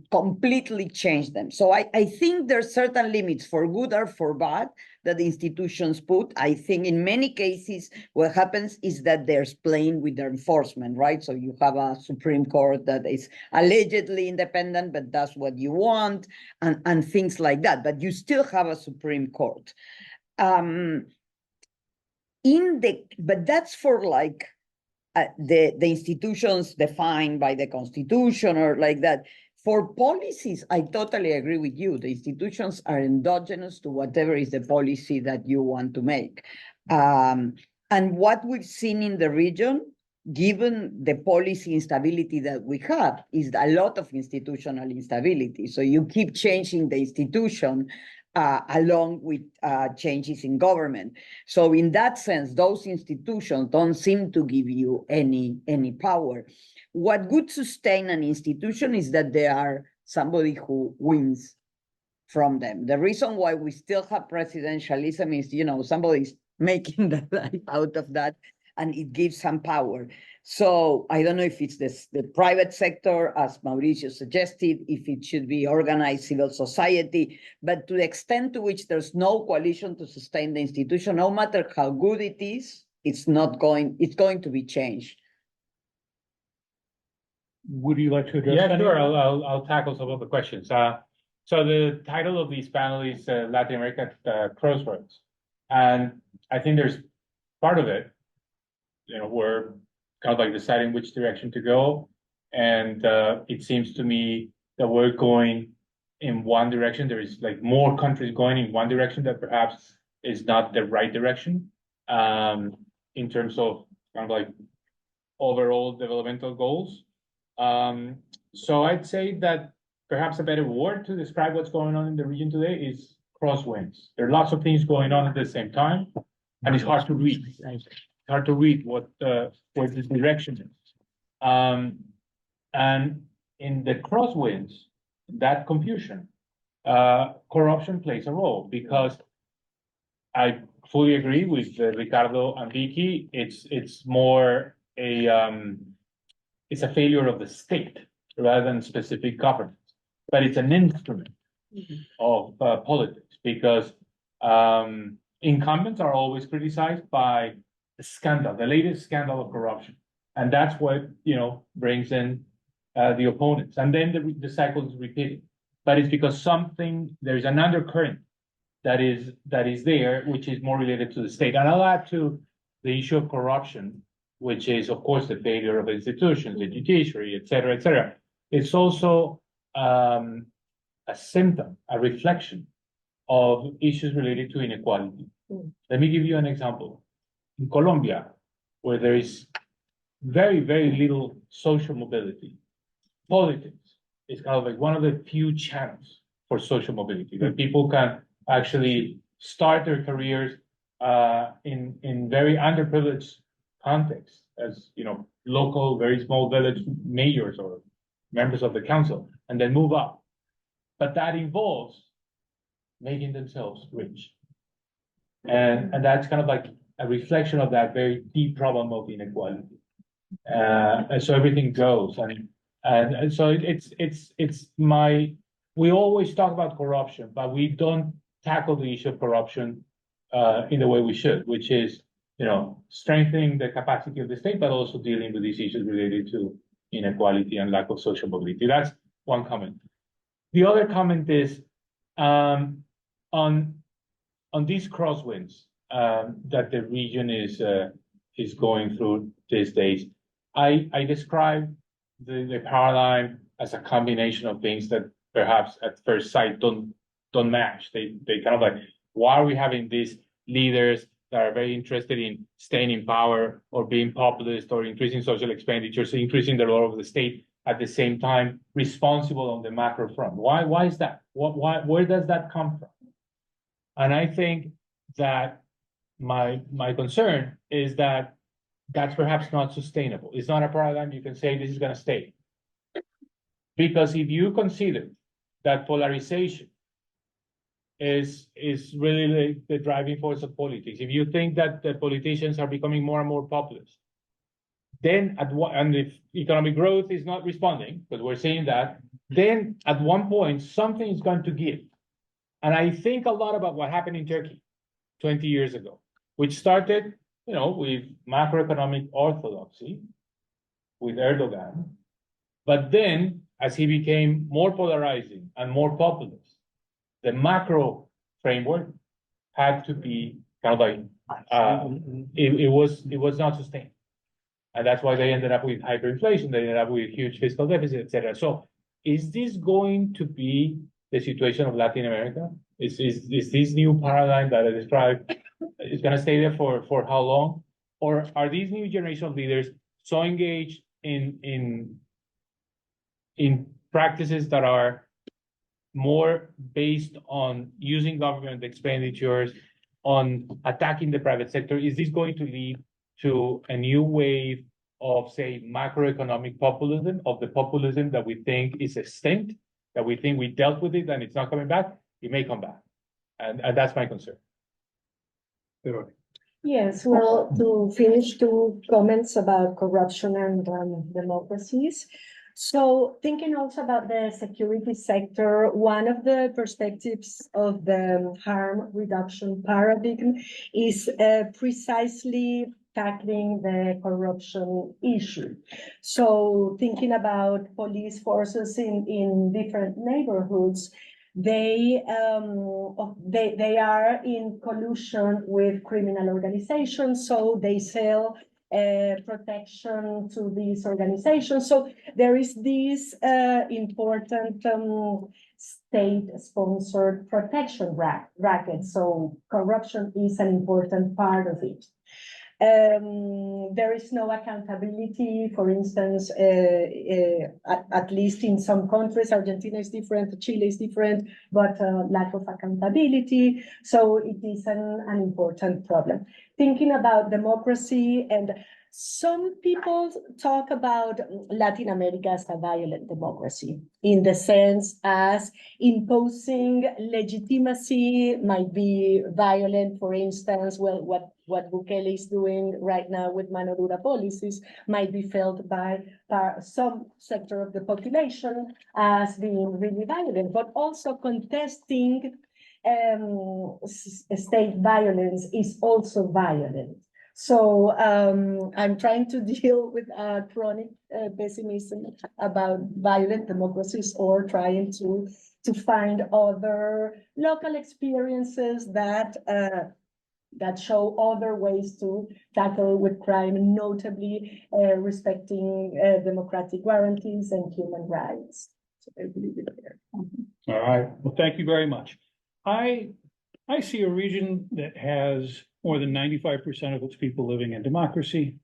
completely change them. So I think there's certain limits, for good or for bad, that the institutions put. I think in many cases, what happens is that they're playing with their enforcement, right? So you have a Supreme Court that is allegedly independent, but does what you want, and things like that. But you still have a Supreme Court. But that's for like the institutions defined by the Constitution or like that. For policies, I totally agree with you. The institutions are endogenous to whatever is the policy that you want to make. And what we've seen in the region, given the policy instability that we have, is a lot of institutional instability. So you keep changing the institution along with changes in government. So in that sense, those institutions don't seem to give you any power. What would sustain an institution is that there are somebody who wins from them. The reason why we still have presidentialism is, somebody's making the life out of that, and it gives some power. So I don't know if it's the private sector, as Mauricio suggested, if it should be organized civil society, but to the extent to which there's no coalition to sustain the institution, no matter how good it is, it's going to be changed. Would you like to address Yeah, that? sure. I'll tackle some of the questions. So the title of this panel is Latin America Crossroads. And I think there's part of it, we're kind of like deciding which direction to go. And it seems to me that we're going in one direction. There is like more countries going in one direction that perhaps is not the right direction in terms of kind of like overall developmental goals. So I'd say that perhaps a better word to describe what's going on in the region today is crosswinds. There are lots of things going on at the same time, and it's hard to read. It's hard to read what the direction is. And in the crosswinds, that confusion, corruption plays a role, because I fully agree with Ricardo and Vicky. It's more it's a failure of the state rather than specific government, but it's an instrument of politics, because incumbents are always criticized by the scandal, the latest scandal of corruption, and that's what brings in the opponents, and then the cycle is repeated. But it's because there's an undercurrent that is there, which is more related to the state. And I'll add to the issue of corruption, which is, of course, the failure of institutions, the judiciary, et cetera, et cetera. It's also a symptom, a reflection of issues related to inequality. Let me give you an example. In Colombia, where there is very, very little social mobility, politics is kind of like one of the few channels for social mobility, that people can actually start their careers in very underprivileged contexts, as local, very small village mayors or members of the council, and then move up. But that involves making themselves rich. And that's kind of like a reflection of that very deep problem of inequality. And so everything goes. And so we always talk about corruption, but we don't tackle the issue of corruption in the way we should, which is, strengthening the capacity of the state, but also dealing with these issues related to inequality and lack of social mobility. That's one comment. The other comment is on these crosswinds that the region is going through these days. I describe the paradigm as a combination of things that perhaps at first sight don't match. They kind of like, why are we having these leaders that are very interested in staying in power or being populist or increasing social expenditures, increasing the role of the state, at the same time responsible on the macro front? Why is that? Where does that come from? And I think that my concern is that that's perhaps not sustainable. It's not a paradigm you can say this is going to stay. Because if you consider that polarization is really the driving force of politics, if you think that the politicians are becoming more and more populist, then and if economic growth is not responding, because we're seeing that, then at one point something is going to give. And I think a lot about what happened in Turkey 20 years ago, which started, with macroeconomic orthodoxy, with Erdogan. But then, as he became more polarizing and more populist, the macro framework had to be kind of like, it was not sustained. And that's why they ended up with hyperinflation, they ended up with huge fiscal deficit, et cetera. So is this going to be the situation of Latin America? Is this new paradigm that I described is going to stay there for how long? Or are these new generation of leaders so engaged in practices that are more based on using government expenditures, on attacking the private sector? Is this going to lead to a new wave of, say, macroeconomic populism, of the populism that we think is extinct, that we think we dealt with it and it's not coming back? It may come back. And that's my concern. Yes, well, to finish, two comments about corruption and democracies. So thinking also about the security sector, one of the perspectives of the harm reduction paradigm is precisely tackling the corruption issue. So thinking about police forces in different neighborhoods, they are in collusion with criminal organizations, so they sell protection to these organizations. So there is this important state-sponsored protection racket. So corruption is an important part of it. There is no accountability, for instance, at least in some countries, Argentina is different, Chile is different, but lack of accountability. So it is an important problem. Thinking about democracy, and some people talk about Latin America as a violent democracy, in the sense as imposing legitimacy might be violent. For instance, well, what Bukele is doing right now with mano dura policies might be felt by some sector of the population as being really violent, but also contesting state violence is also violent. So I'm trying to deal with chronic pessimism about violent democracies, or trying to find other local experiences that that show other ways to tackle with crime, notably respecting democratic guarantees and human rights. So I believe it there. All right, well, thank you very much. I see a region that has more than 95% of its people living in democracy,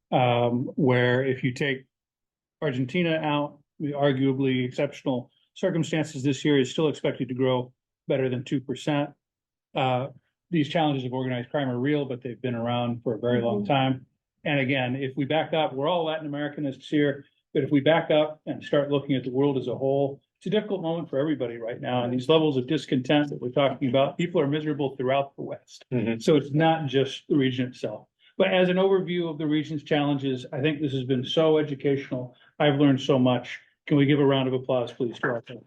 where if you take Argentina out, the arguably exceptional circumstances this year is still expected to grow better than 2%. These challenges of organized crime are real, but they've been around for a very long time. And again, if we back up, we're all Latin Americanists here, but if we back up and start looking at the world as a whole, it's a difficult moment for everybody right now. And these levels of discontent that we're talking about, people are miserable throughout the West. So it's not just the region itself. But as an overview of the region's challenges, I think this has been so educational. I've learned so much. Can we give a round of applause, please, to our panel?